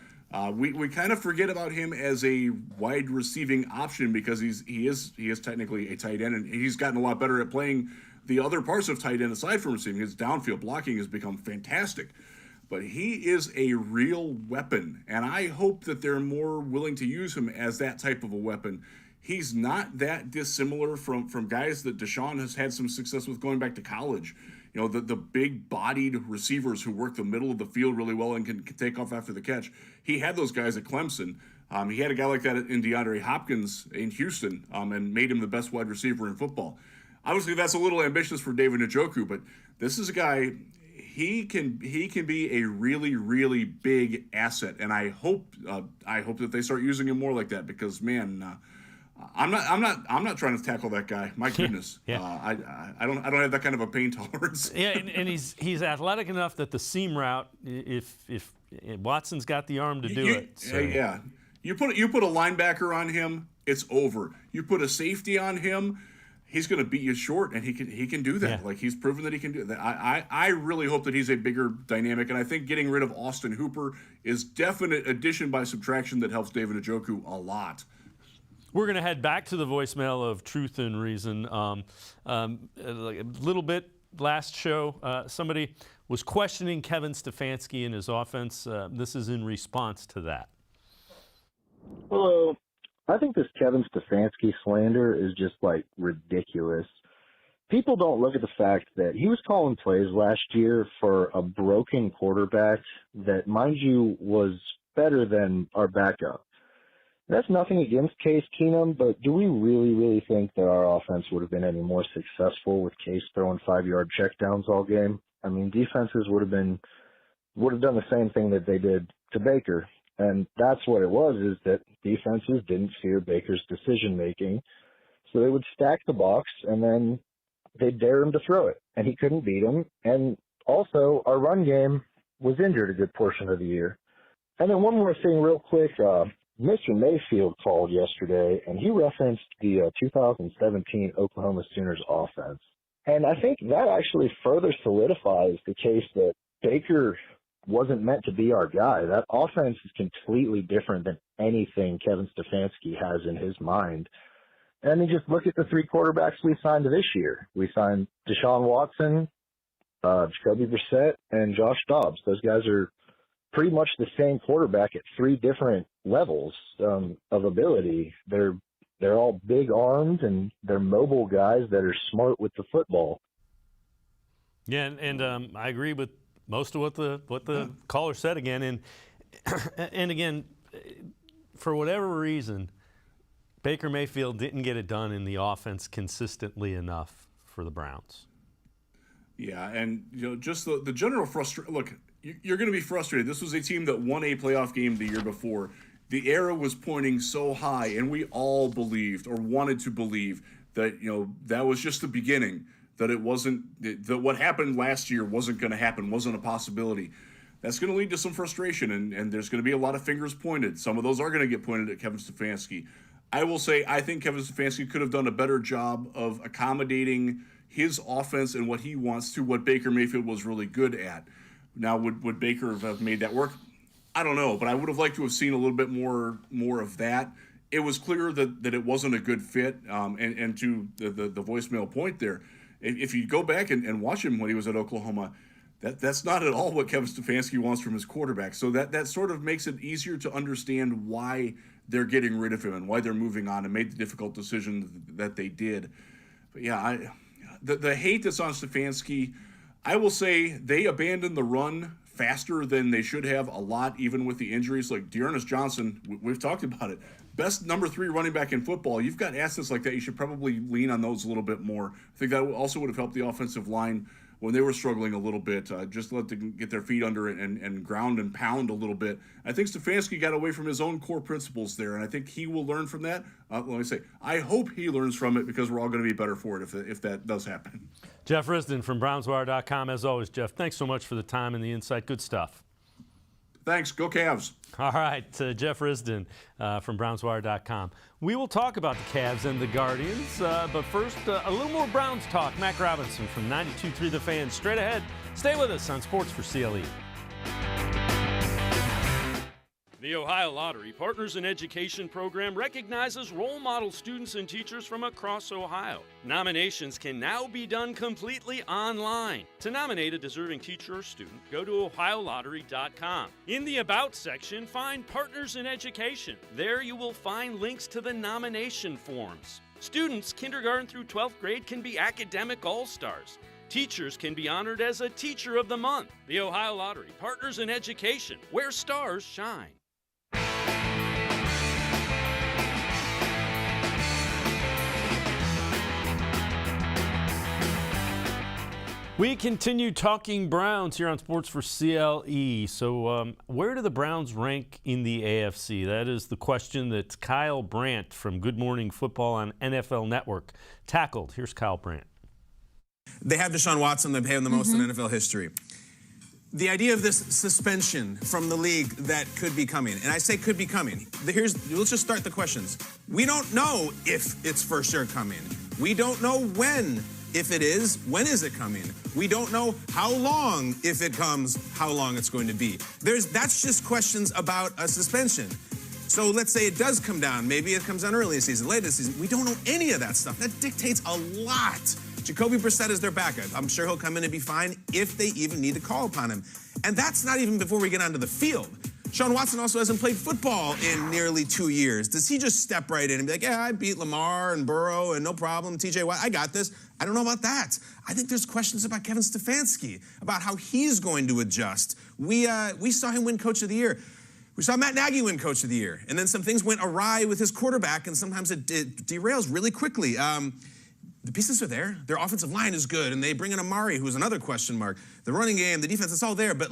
We kind of forget about him as a wide receiving option because he is technically a tight end, and he's gotten a lot better at playing the other parts of tight end aside from receiving. His downfield blocking has become fantastic. But he is a real weapon, and I hope that they're more willing to use him as that type of a weapon. He's not that dissimilar from guys that Deshaun has had some success with going back to college. The big-bodied receivers who work the middle of the field really well and can take off after the catch. He had those guys at Clemson. He had a guy like that in DeAndre Hopkins in Houston and made him the best wide receiver in football. Obviously, that's a little ambitious for David Njoku, but this is a guy, he can be a really, really big asset, and I hope that they start using him more like that, because man, I'm not trying to tackle that guy. My goodness, Yeah. I don't have that kind of a pain tolerance. Yeah, and he's athletic enough that the seam route, if Watson's got the arm to do it. So. Yeah, you put a linebacker on him, it's over. You put a safety on him, he's going to beat you short, and he can do that. Yeah. Like, he's proven that he can do that. I really hope that he's a bigger dynamic, and I think getting rid of Austin Hooper is definite addition by subtraction that helps David Njoku a lot. We're going to head back to the voicemail of Truth and Reason. Like a little bit last show, somebody was questioning Kevin Stefanski and his offense. This is in response to that. Hello. I think this Kevin Stefanski slander is just, ridiculous. People don't look at the fact that he was calling plays last year for a broken quarterback that, mind you, was better than our backup. That's nothing against Case Keenum, but do we really, really think that our offense would have been any more successful with Case throwing 5-yard checkdowns all game? I mean, defenses would have done the same thing that they did to Baker. And that's what it was, is that defenses didn't fear Baker's decision-making. So they would stack the box, and then they'd dare him to throw it. And he couldn't beat him. And also, our run game was injured a good portion of the year. And then one more thing real quick. Mr. Mayfield called yesterday, and he referenced the 2017 Oklahoma Sooners offense. And I think that actually further solidifies the case that Baker wasn't meant to be our guy. That offense is completely different than anything Kevin Stefanski has in his mind. And then just look at the 3 quarterbacks we signed this year. We signed Deshaun Watson, Jacoby Brissett, and Josh Dobbs. Those guys are pretty much the same quarterback at 3 different levels of ability. They're all big-armed, and they're mobile guys that are smart with the football. Yeah, and I agree with most of what the caller said again. And again, for whatever reason, Baker Mayfield didn't get it done in the offense consistently enough for the Browns. Yeah, and just the general frustration. Look, you're going to be frustrated. This was a team that won a playoff game the year before. The arrow was pointing so high, and we all believed or wanted to believe that that was just the beginning. That it wasn't that what happened last year wasn't going to happen, wasn't a possibility. That's going to lead to some frustration, and there's going to be a lot of fingers pointed. Some of those are going to get pointed at Kevin Stefanski. I will say I think Kevin Stefanski could have done a better job of accommodating his offense and what he wants to what Baker Mayfield was really good at. Now, would Baker have made that work? I don't know, but I would have liked to have seen a little bit more of that. It was clear that it wasn't a good fit, and to the voicemail point there, if you go back and watch him when he was at Oklahoma, that's not at all what Kevin Stefanski wants from his quarterback. So that sort of makes it easier to understand why they're getting rid of him and why they're moving on and made the difficult decision that they did. But yeah, the hate that's on Stefanski, I will say they abandoned the run faster than they should have a lot, even with the injuries. Like Dearness Johnson, we've talked about it. Best number 3 running back in football. You've got assets like that. You should probably lean on those a little bit more. I think that also would have helped the offensive line when they were struggling a little bit. Just let them get their feet under it and ground and pound a little bit. I think Stefanski got away from his own core principles there, and I think he will learn from that. Let me say, I hope he learns from it, because we're all going to be better for it if that does happen. Jeff Risdon from BrownsWire.com. As always, Jeff, thanks so much for the time and the insight. Good stuff. Thanks. Go Cavs. All right, Jeff Risdon from BrownsWire.com. We will talk about the Cavs and the Guardians, but first, a little more Browns talk. Mac Robinson from 92.3 The Fan. Straight ahead. Stay with us on Sports4CLE. The Ohio Lottery Partners in Education program recognizes role model students and teachers from across Ohio. Nominations can now be done completely online. To nominate a deserving teacher or student, go to OhioLottery.com. In the About section, find Partners in Education. There you will find links to the nomination forms. Students kindergarten through 12th grade can be academic all-stars. Teachers can be honored as a Teacher of the Month. The Ohio Lottery Partners in Education, where stars shine. We continue talking Browns here on Sports4CLE. So where do the Browns rank in the AFC? That is the question that Kyle Brandt from Good Morning Football on NFL Network tackled. Here's Kyle Brandt. They have Deshaun Watson. They pay him the most in NFL history. The idea of this suspension from the league that could be coming, and I say could be coming. Let's just start the questions. We don't know if it's for sure coming. We don't know when. If it is, when is it coming? We don't know how long, if it comes, how long it's going to be. That's just questions about a suspension. So let's say it does come down. Maybe it comes down early in the season, late in the season. We don't know any of that stuff. That dictates a lot. Jacoby Brissett is their backup. I'm sure he'll come in and be fine if they even need to call upon him. And that's not even before we get onto the field. Sean Watson also hasn't played football in nearly 2 years. Does he just step right in and be like, yeah, I beat Lamar and Burrow and no problem, TJ Watt, I got this? I don't know about that. I think there's questions about Kevin Stefanski, about how he's going to adjust. We saw him win Coach of the Year. We saw Matt Nagy win Coach of the Year. And then some things went awry with his quarterback, and sometimes it derails really quickly. The pieces are there. Their offensive line is good, and they bring in Amari, who's another question mark. The running game, the defense, it's all there, but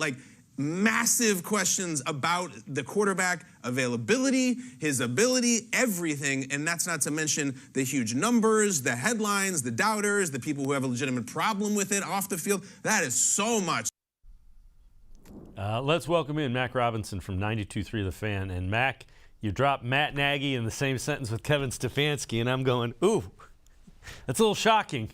massive questions about the quarterback availability, his ability, everything, and that's not to mention the huge numbers, the headlines, the doubters, the people who have a legitimate problem with it off the field. That is so much. Let's welcome in Mac Robinson from 92.3 The Fan. And Mac, you dropped Matt Nagy in the same sentence with Kevin Stefanski, and I'm going, ooh, that's a little shocking.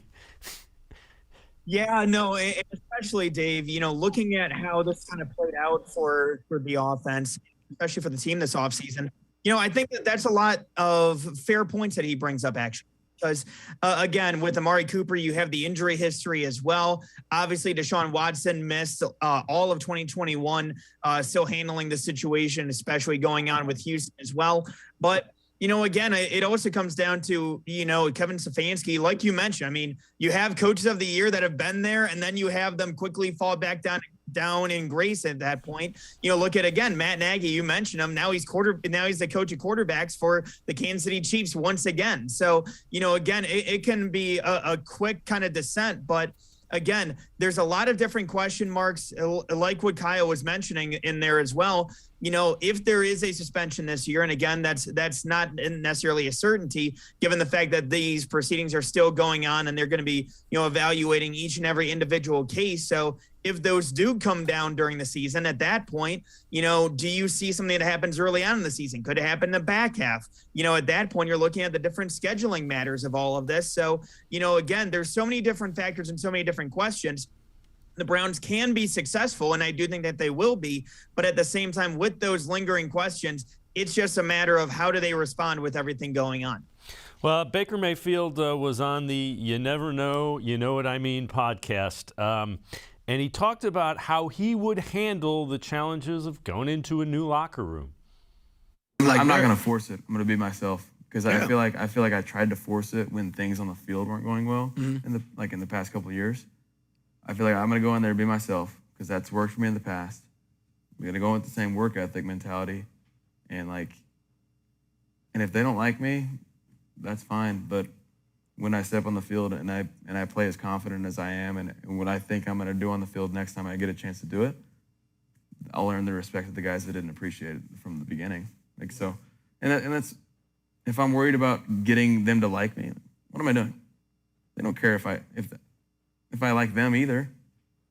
Yeah, no, especially Dave, looking at how this kind of played out for the offense, especially for the team this offseason, I think that's a lot of fair points that he brings up, actually. Because, again, with Amari Cooper, you have the injury history as well. Obviously, Deshaun Watson missed all of 2021, still handling the situation, especially going on with Houston as well. But again, it also comes down to, Kevin Stefanski, like you mentioned. I mean, you have coaches of the year that have been there, and then you have them quickly fall back down in grace at that point. Look at, again, Matt Nagy, you mentioned him. Now he's the coach of quarterbacks for the Kansas City Chiefs once again. So, again, it can be a quick kind of descent, but again, there's a lot of different question marks, like what Kyle was mentioning in there as well. If there is a suspension this year, and again, that's not necessarily a certainty, given the fact that these proceedings are still going on and they're going to be, evaluating each and every individual case. So if those do come down during the season, at that point, do you see something that happens early on in the season? Could it happen in the back half? At that point, you're looking at the different scheduling matters of all of this. So, again, there's so many different factors and so many different questions. The Browns can be successful, and I do think that they will be. But at the same time, with those lingering questions, it's just a matter of how do they respond with everything going on. Well, Baker Mayfield was on the Ya Neva Know, You Know What I Mean podcast. And he talked about how he would handle the challenges of going into a new locker room. I'm not going to force it. I'm going to be myself, because I feel like I tried to force it when things on the field weren't going well in the past couple of years. I feel like I'm going to go in there and be myself because that's worked for me in the past. I'm going to go with the same work ethic mentality. And if they don't like me, that's fine. But when I step on the field and I play as confident as I am and what I think I'm going to do on the field next time I get a chance to do it, I'll earn the respect of the guys that didn't appreciate it from the beginning. And that's, if I'm worried about getting them to like me, what am I doing? They don't care if I like them either.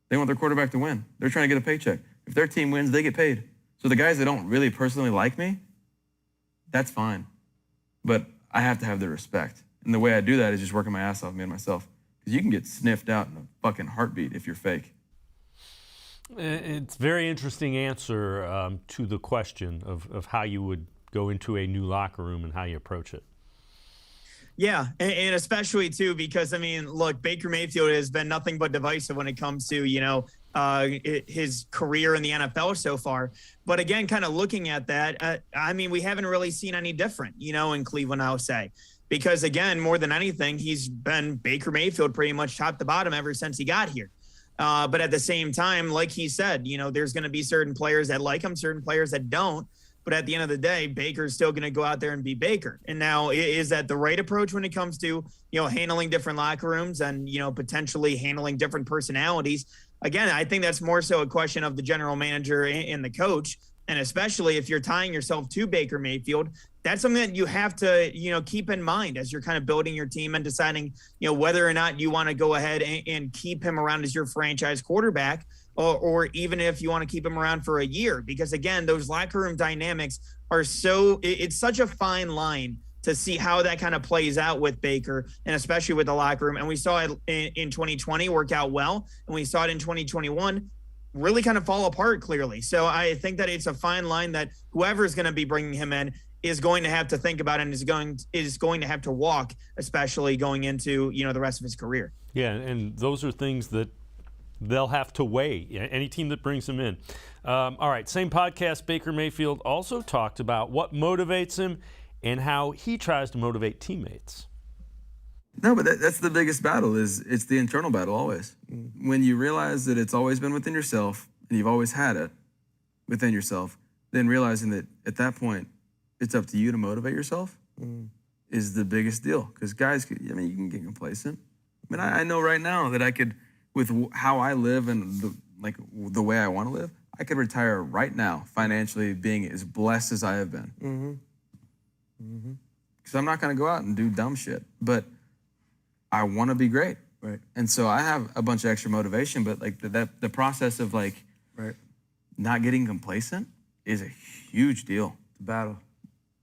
They want their quarterback to win. They're trying to get a paycheck. If their team wins, they get paid. So the guys that don't really personally like me, that's fine. But I have to have their respect. And the way I do that is just working my ass off, me and myself. Because you can get sniffed out in a fucking heartbeat if you're fake. It's a very interesting answer to the question of how you would go into a new locker room and how you approach it. Yeah, and especially, too, because, I mean, look, Baker Mayfield has been nothing but divisive when it comes to, his career in the NFL so far. But, again, kind of looking at that, I mean, we haven't really seen any different, in Cleveland, I'll say. Because, again, more than anything, he's been Baker Mayfield pretty much top to bottom ever since he got here. But at the same time, like he said, there's going to be certain players that like him, certain players that don't. But at the end of the day, Baker's still going to go out there and be Baker. And now, is that the right approach when it comes to, handling different locker rooms and, potentially handling different personalities? Again, I think that's more so a question of the general manager and the coach. And especially if you're tying yourself to Baker Mayfield, that's something that you have to, keep in mind as you're kind of building your team and deciding, whether or not you want to go ahead and keep him around as your franchise quarterback. Or even if you want to keep him around for a year, because again, those locker room dynamics are it's such a fine line to see how that kind of plays out with Baker and especially with the locker room. And we saw it in 2020 work out well. And we saw it in 2021 really kind of fall apart clearly. So I think that it's a fine line that whoever is going to be bringing him in is going to have to think about and is going to have to walk, especially going into, the rest of his career. Yeah. And those are things that they'll have to weigh, any team that brings him in. All right, same podcast, Baker Mayfield also talked about what motivates him and how he tries to motivate teammates. No, but that's the biggest battle it's the internal battle always. When you realize that it's always been within yourself and you've always had it within yourself, then realizing that at that point, it's up to you to motivate yourself is the biggest deal. Because guys, you can get complacent. I mean, I know right now that I could, with how I live and the way I want to live, I could retire right now financially being as blessed as I have been. Because I'm not going to go out and do dumb shit, but I want to be great. Right. And so I have a bunch of extra motivation, but the process of not getting complacent is a huge deal. It's a battle.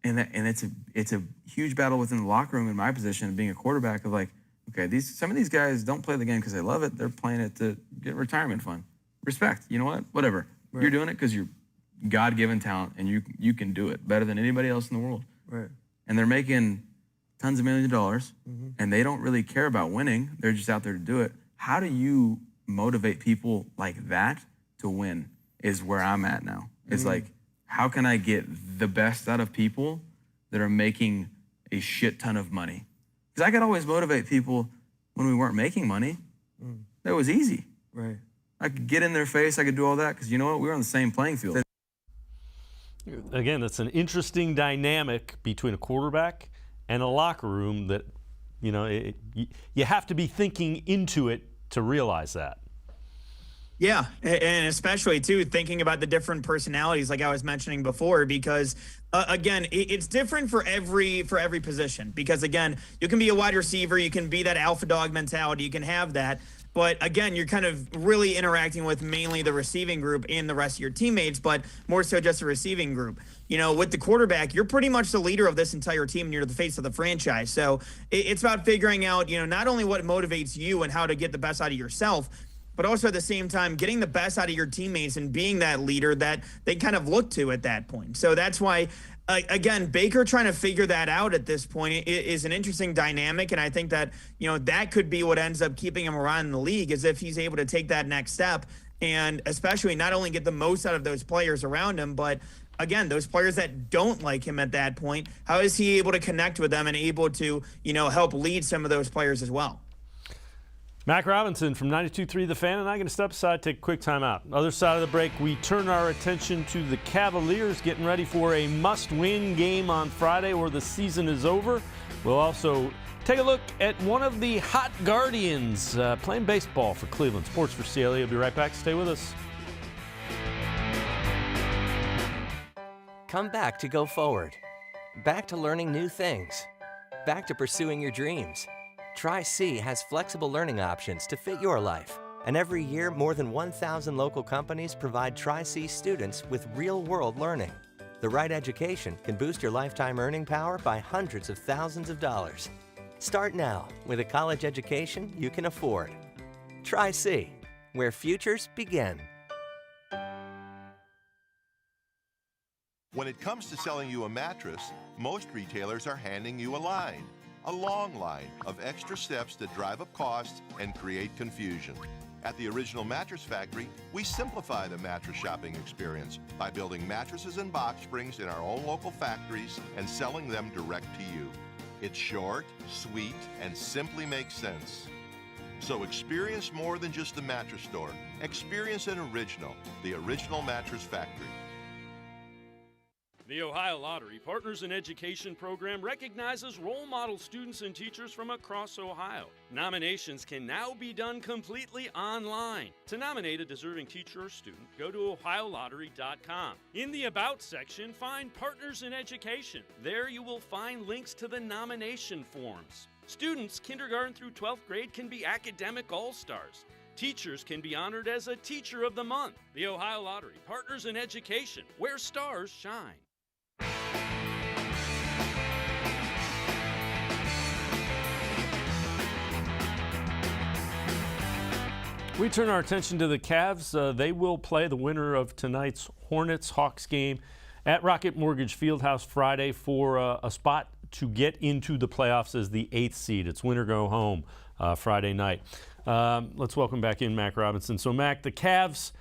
And it's a huge battle within the locker room in my position, being a quarterback of okay, some of these guys don't play the game because they love it. They're playing it to get retirement fun. Respect. You know what? Whatever. Right. You're doing it because you're God-given talent and you can do it better than anybody else in the world. Right. And they're making tons of millions of dollars and they don't really care about winning. They're just out there to do it. How do you motivate people like that to win is where I'm at now. It's how can I get the best out of people that are making a shit ton of money? Because I could always motivate people when we weren't making money. That was easy. Right. I could get in their face. I could do all that because you know what? We were on the same playing field. Again, that's an interesting dynamic between a quarterback and a locker room that, you have to be thinking into it to realize that. Yeah, and especially, too, thinking about the different personalities like I was mentioning before, because, again, it's different for every position. Because, again, you can be a wide receiver, you can be that alpha dog mentality, you can have that. But, again, you're kind of really interacting with mainly the receiving group and the rest of your teammates, but more so just the receiving group. With the quarterback, you're pretty much the leader of this entire team and you're the face of the franchise. So it's about figuring out, not only what motivates you and how to get the best out of yourself, but also at the same time, getting the best out of your teammates and being that leader that they kind of look to at that point. So that's why, again, Baker trying to figure that out at this point is an interesting dynamic. And I think that, that could be what ends up keeping him around in the league, is if he's able to take that next step and especially not only get the most out of those players around him, but again, those players that don't like him at that point, how is he able to connect with them and able to, help lead some of those players as well? Mac Robinson from 92.3 The Fan and I going to step aside, take a quick time out. Other side of the break, we turn our attention to the Cavaliers getting ready for a must-win game on Friday or the season is over. We'll also take a look at one of the hot Guardians playing baseball for Cleveland. Sports4CLE will be right back. Stay with us. Come back to go forward. Back to learning new things. Back to pursuing your dreams. Tri-C has flexible learning options to fit your life. And every year, more than 1,000 local companies provide Tri-C students with real-world learning. The right education can boost your lifetime earning power by hundreds of thousands of dollars. Start now with a college education you can afford. Tri-C, where futures begin. When it comes to selling you a mattress, most retailers are handing you a line. A long line of extra steps that drive up costs and create confusion. At the Original Mattress Factory, we simplify the mattress shopping experience by building mattresses and box springs in our own local factories and selling them direct to you. It's short, sweet, and simply makes sense. So experience more than just a mattress store. Experience an original, the Original Mattress Factory. The Ohio Lottery Partners in Education program recognizes role model students and teachers from across Ohio. Nominations can now be done completely online. To nominate a deserving teacher or student, go to OhioLottery.com. In the About section, find Partners in Education. There you will find links to the nomination forms. Students kindergarten through 12th grade can be academic all-stars. Teachers can be honored as a Teacher of the Month. The Ohio Lottery Partners in Education, where stars shine. We turn our attention to the Cavs. They will play the winner of tonight's Hornets-Hawks game at Rocket Mortgage Fieldhouse Friday for a spot to get into the playoffs as the 8th seed. It's win or go home Friday night. Let's welcome back in Mac Robinson. So, Mac, the Cavs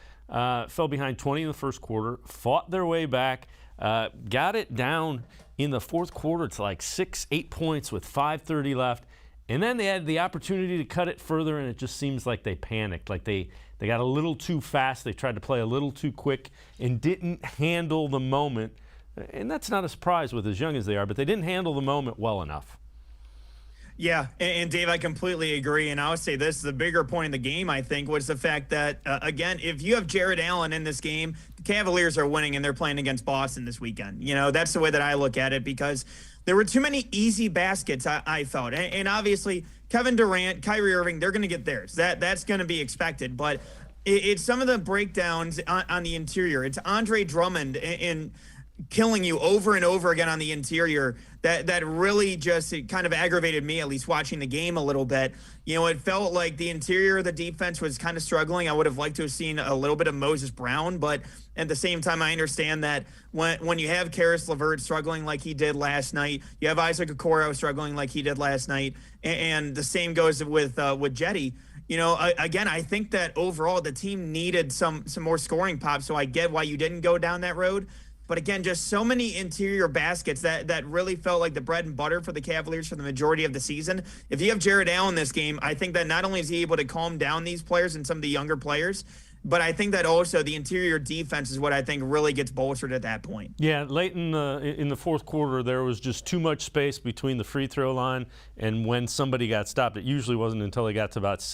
fell behind 20 in the first quarter, fought their way back, got it down in the fourth quarter to like 6-8 points with 5:30 left. And then they had the opportunity to cut it further, and it just seems like they panicked. Like they got a little too fast. They tried to play a little too quick and didn't handle the moment. And that's not a surprise with as young as they are, but they didn't handle the moment well enough. Yeah, and Dave, I completely agree. And I would say this, the bigger point in the game, I think, was the fact that, again, if you have Jared Allen in this game, the Cavaliers are winning and they're playing against Boston this weekend. You know, that's the way that I look at it, because there were too many easy baskets, I felt. And obviously, Kevin Durant, Kyrie Irving, they're going to get theirs. That's going to be expected. But it's some of the breakdowns on the interior. It's Andre Drummond in killing you over and over again on the interior that really just, it kind of aggravated me, at least watching the game a little bit. You know, it felt like the interior of the defense was kind of struggling. I would have liked to have seen a little bit of Moses Brown, but at the same time, I understand that when you have Karis LeVert struggling like he did last night, you have Isaac Okoro struggling like he did last night, and the same goes with Jetty. You know, again, I think that overall the team needed some more scoring pop, so I get why you didn't go down that road. But again, just so many interior baskets that really felt like the bread and butter for the Cavaliers for the majority of the season. If you have Jared Allen in this game, I think that not only is he able to calm down these players and some of the younger players, but I think that also the interior defense is what I think really gets bolstered at that point. Yeah, late in the fourth quarter, there was just too much space between the free throw line and when somebody got stopped. It usually wasn't until they got to about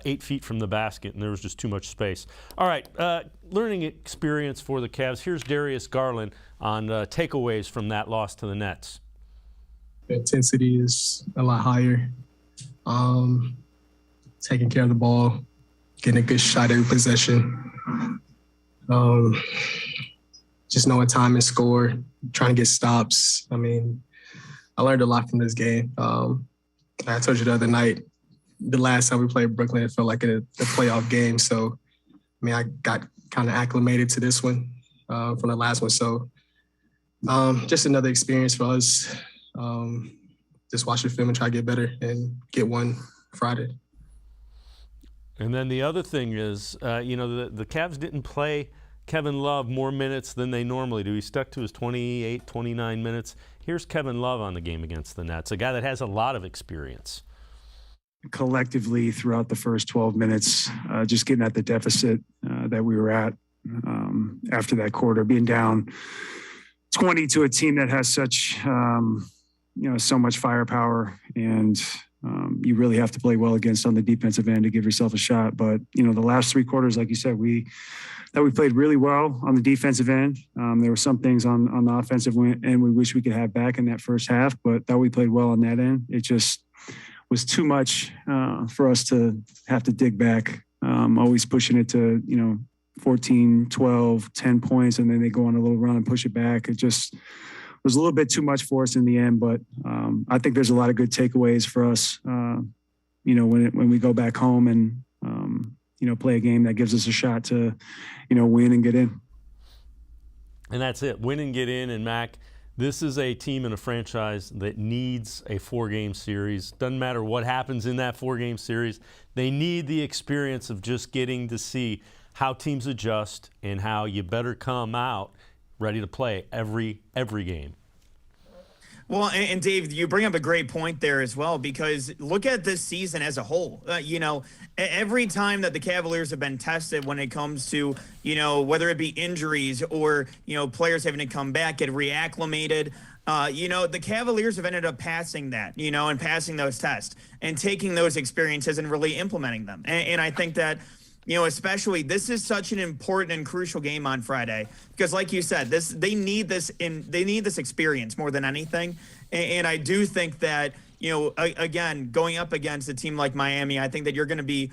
8 feet from the basket, and there was just too much space. All right, learning experience for the Cavs. Here's Darius Garland on takeaways from that loss to the Nets. The intensity is a lot higher. Taking care of the ball, getting a good shot every possession. Just knowing time and score, trying to get stops. I mean, I learned a lot from this game. I told you the other night, the last time we played Brooklyn, it felt like a playoff game. So, I mean, I got kind of acclimated to this one from the last one. So, just another experience for us. Just watch the film and try to get better and get one Friday. And then the other thing is, the Cavs didn't play Kevin Love more minutes than they normally do. He stuck to his 28, 29 minutes. Here's Kevin Love on the game against the Nets, a guy that has a lot of experience. collectively throughout the first 12 minutes, just getting at the deficit that we were at after that quarter, being down 20 to a team that has such, so much firepower, and you really have to play well against on the defensive end to give yourself a shot. But, the last three quarters, like you said, we played really well on the defensive end. There were some things on the offensive end we wish we could have back in that first half, but thought we played well on that end. It just was too much for us to have to dig back, always pushing it to, 14, 12, 10 points, and then they go on a little run and push it back. It just was a little bit too much for us in the end, but I think there's a lot of good takeaways for us, when we go back home and, play a game that gives us a shot to, win and get in. And that's it, win and get in. And Mac, this is a team and a franchise that needs a 4-game series. Doesn't matter what happens in that 4-game series. They need the experience of just getting to see how teams adjust and how you better come out ready to play every game. Well, and Dave, you bring up a great point there as well, because look at this season as a whole. Every time that the Cavaliers have been tested when it comes to, whether it be injuries or, players having to come back, get reacclimated, the Cavaliers have ended up passing that, and passing those tests and taking those experiences and really implementing them. And I think that, especially this is such an important and crucial game on Friday, because like you said, they need this experience more than anything. And I do think that, again, going up against a team like Miami, I think that you're going to be,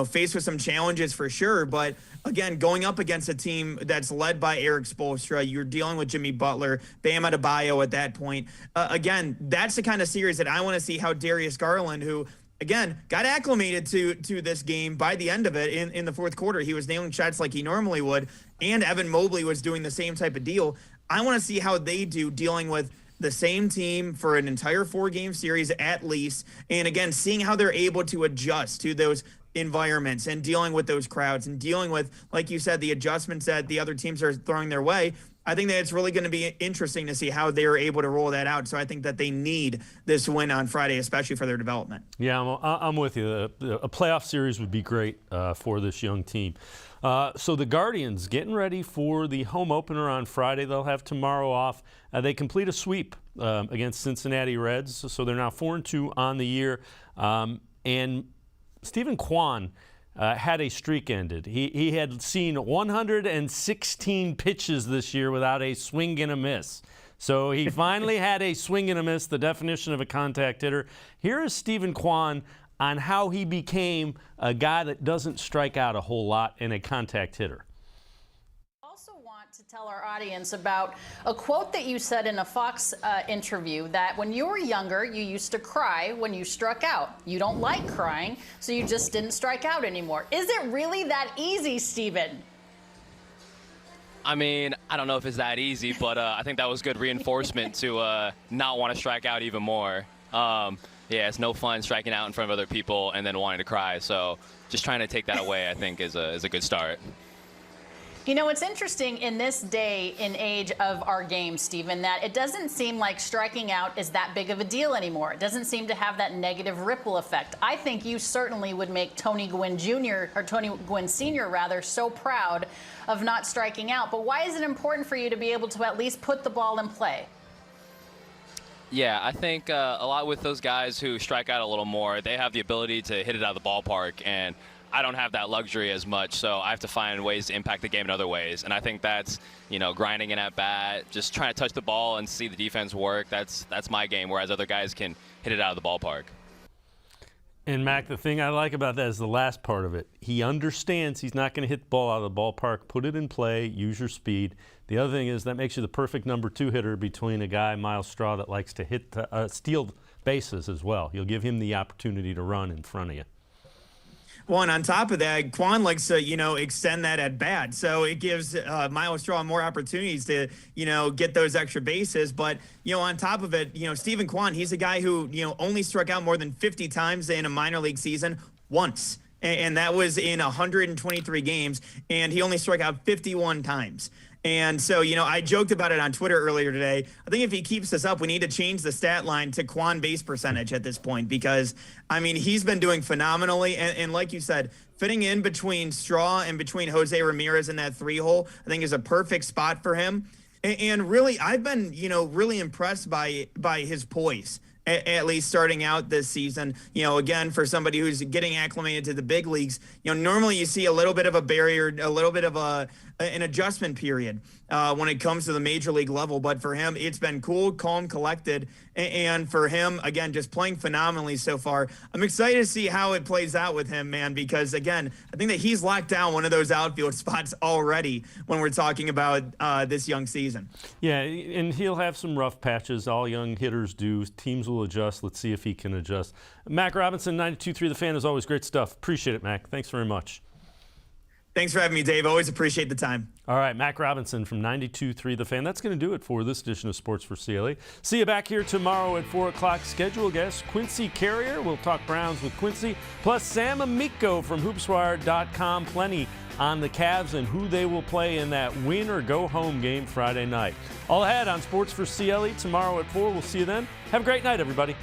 faced with some challenges for sure. But again, going up against a team that's led by Eric Spoelstra, you're dealing with Jimmy Butler, Bam Adebayo at that point. Again, that's the kind of series that I want to see how Darius Garland, who again, got acclimated to this game by the end of it in the fourth quarter. He was nailing shots like he normally would, and Evan Mobley was doing the same type of deal. I want to see how they do dealing with the same team for an entire 4-game series at least, and again, seeing how they're able to adjust to those environments and dealing with those crowds and dealing with, like you said, the adjustments that the other teams are throwing their way. I think that it's really going to be interesting to see how they're able to roll that out. So I think that they need this win on Friday, especially for their development. Yeah, I'm with you. A playoff series would be great for this young team. So the Guardians getting ready for the home opener on Friday. They'll have tomorrow off. They complete a sweep against Cincinnati Reds, so they're now 4-2 on the year. And Stephen Kwan had a streak ended. He had seen 116 pitches this year without a swing and a miss. So he finally had a swing and a miss, the definition of a contact hitter. Here is Stephen Kwan on how he became a guy that doesn't strike out a whole lot and a contact hitter. To tell our audience about a quote that you said in a Fox interview, that when you were younger, you used to cry when you struck out. You don't like crying, so you just didn't strike out anymore. Is it really that easy, Steven? I mean, I don't know if it's that easy, but I think that was good reinforcement to not want to strike out even more. Yeah, it's no fun striking out in front of other people and then wanting to cry. So just trying to take that away, I think, is a good start. It's interesting in this day and age of our game, Stephen, that it doesn't seem like striking out is that big of a deal anymore. It doesn't seem to have that negative ripple effect. I think you certainly would make Tony Gwynn Sr. rather, so proud of not striking out. But why is it important for you to be able to at least put the ball in play? Yeah, I think a lot with those guys who strike out a little more, they have the ability to hit it out of the ballpark, and I don't have that luxury as much, so I have to find ways to impact the game in other ways. And I think that's, grinding in at bat, just trying to touch the ball and see the defense work. That's my game, whereas other guys can hit it out of the ballpark. And, Mac, the thing I like about that is the last part of it. He understands he's not going to hit the ball out of the ballpark. Put it in play, use your speed. The other thing is that makes you the perfect number 2 hitter between a guy, Miles Straw, that likes to hit steal bases as well. You'll give him the opportunity to run in front of you. Well, and on top of that, Kwan likes to, extend that at bat. So it gives Miles Straw more opportunities to, get those extra bases. But, on top of it, Stephen Kwan, he's a guy who, only struck out more than 50 times in a minor league season once. and that was in 123 games, and he only struck out 51 times. And so, I joked about it on Twitter earlier today. I think if he keeps this up, we need to change the stat line to Quan base percentage at this point because, he's been doing phenomenally. And like you said, fitting in between Straw and between Jose Ramirez in that 3-hole, I think is a perfect spot for him. And really, I've been, really impressed by his poise. At least starting out this season, again, for somebody who's getting acclimated to the big leagues, normally you see a little bit of a barrier, a little bit of an adjustment period when it comes to the major league level. But for him, it's been cool, calm, collected. And for him, again, just playing phenomenally so far. I'm excited to see how it plays out with him, man, because, again, I think that he's locked down one of those outfield spots already when we're talking about this young season. Yeah, and he'll have some rough patches. All young hitters do. Teams will adjust. Let's see if he can adjust. Mac Robinson, 92.3 The Fan, is always great stuff. Appreciate it, Mac. Thanks very much. Thanks for having me, Dave. Always appreciate the time. All right, Mac Robinson from 92.3 The Fan. That's going to do it for this edition of Sports4CLE. See you back here tomorrow at 4 o'clock. Schedule guest Quincy Carrier. We'll talk Browns with Quincy. Plus Sam Amico from hoopswire.com. Plenty on the Cavs and who they will play in that win-or-go-home game Friday night. All ahead on Sports4CLE tomorrow at 4. We'll see you then. Have a great night, everybody.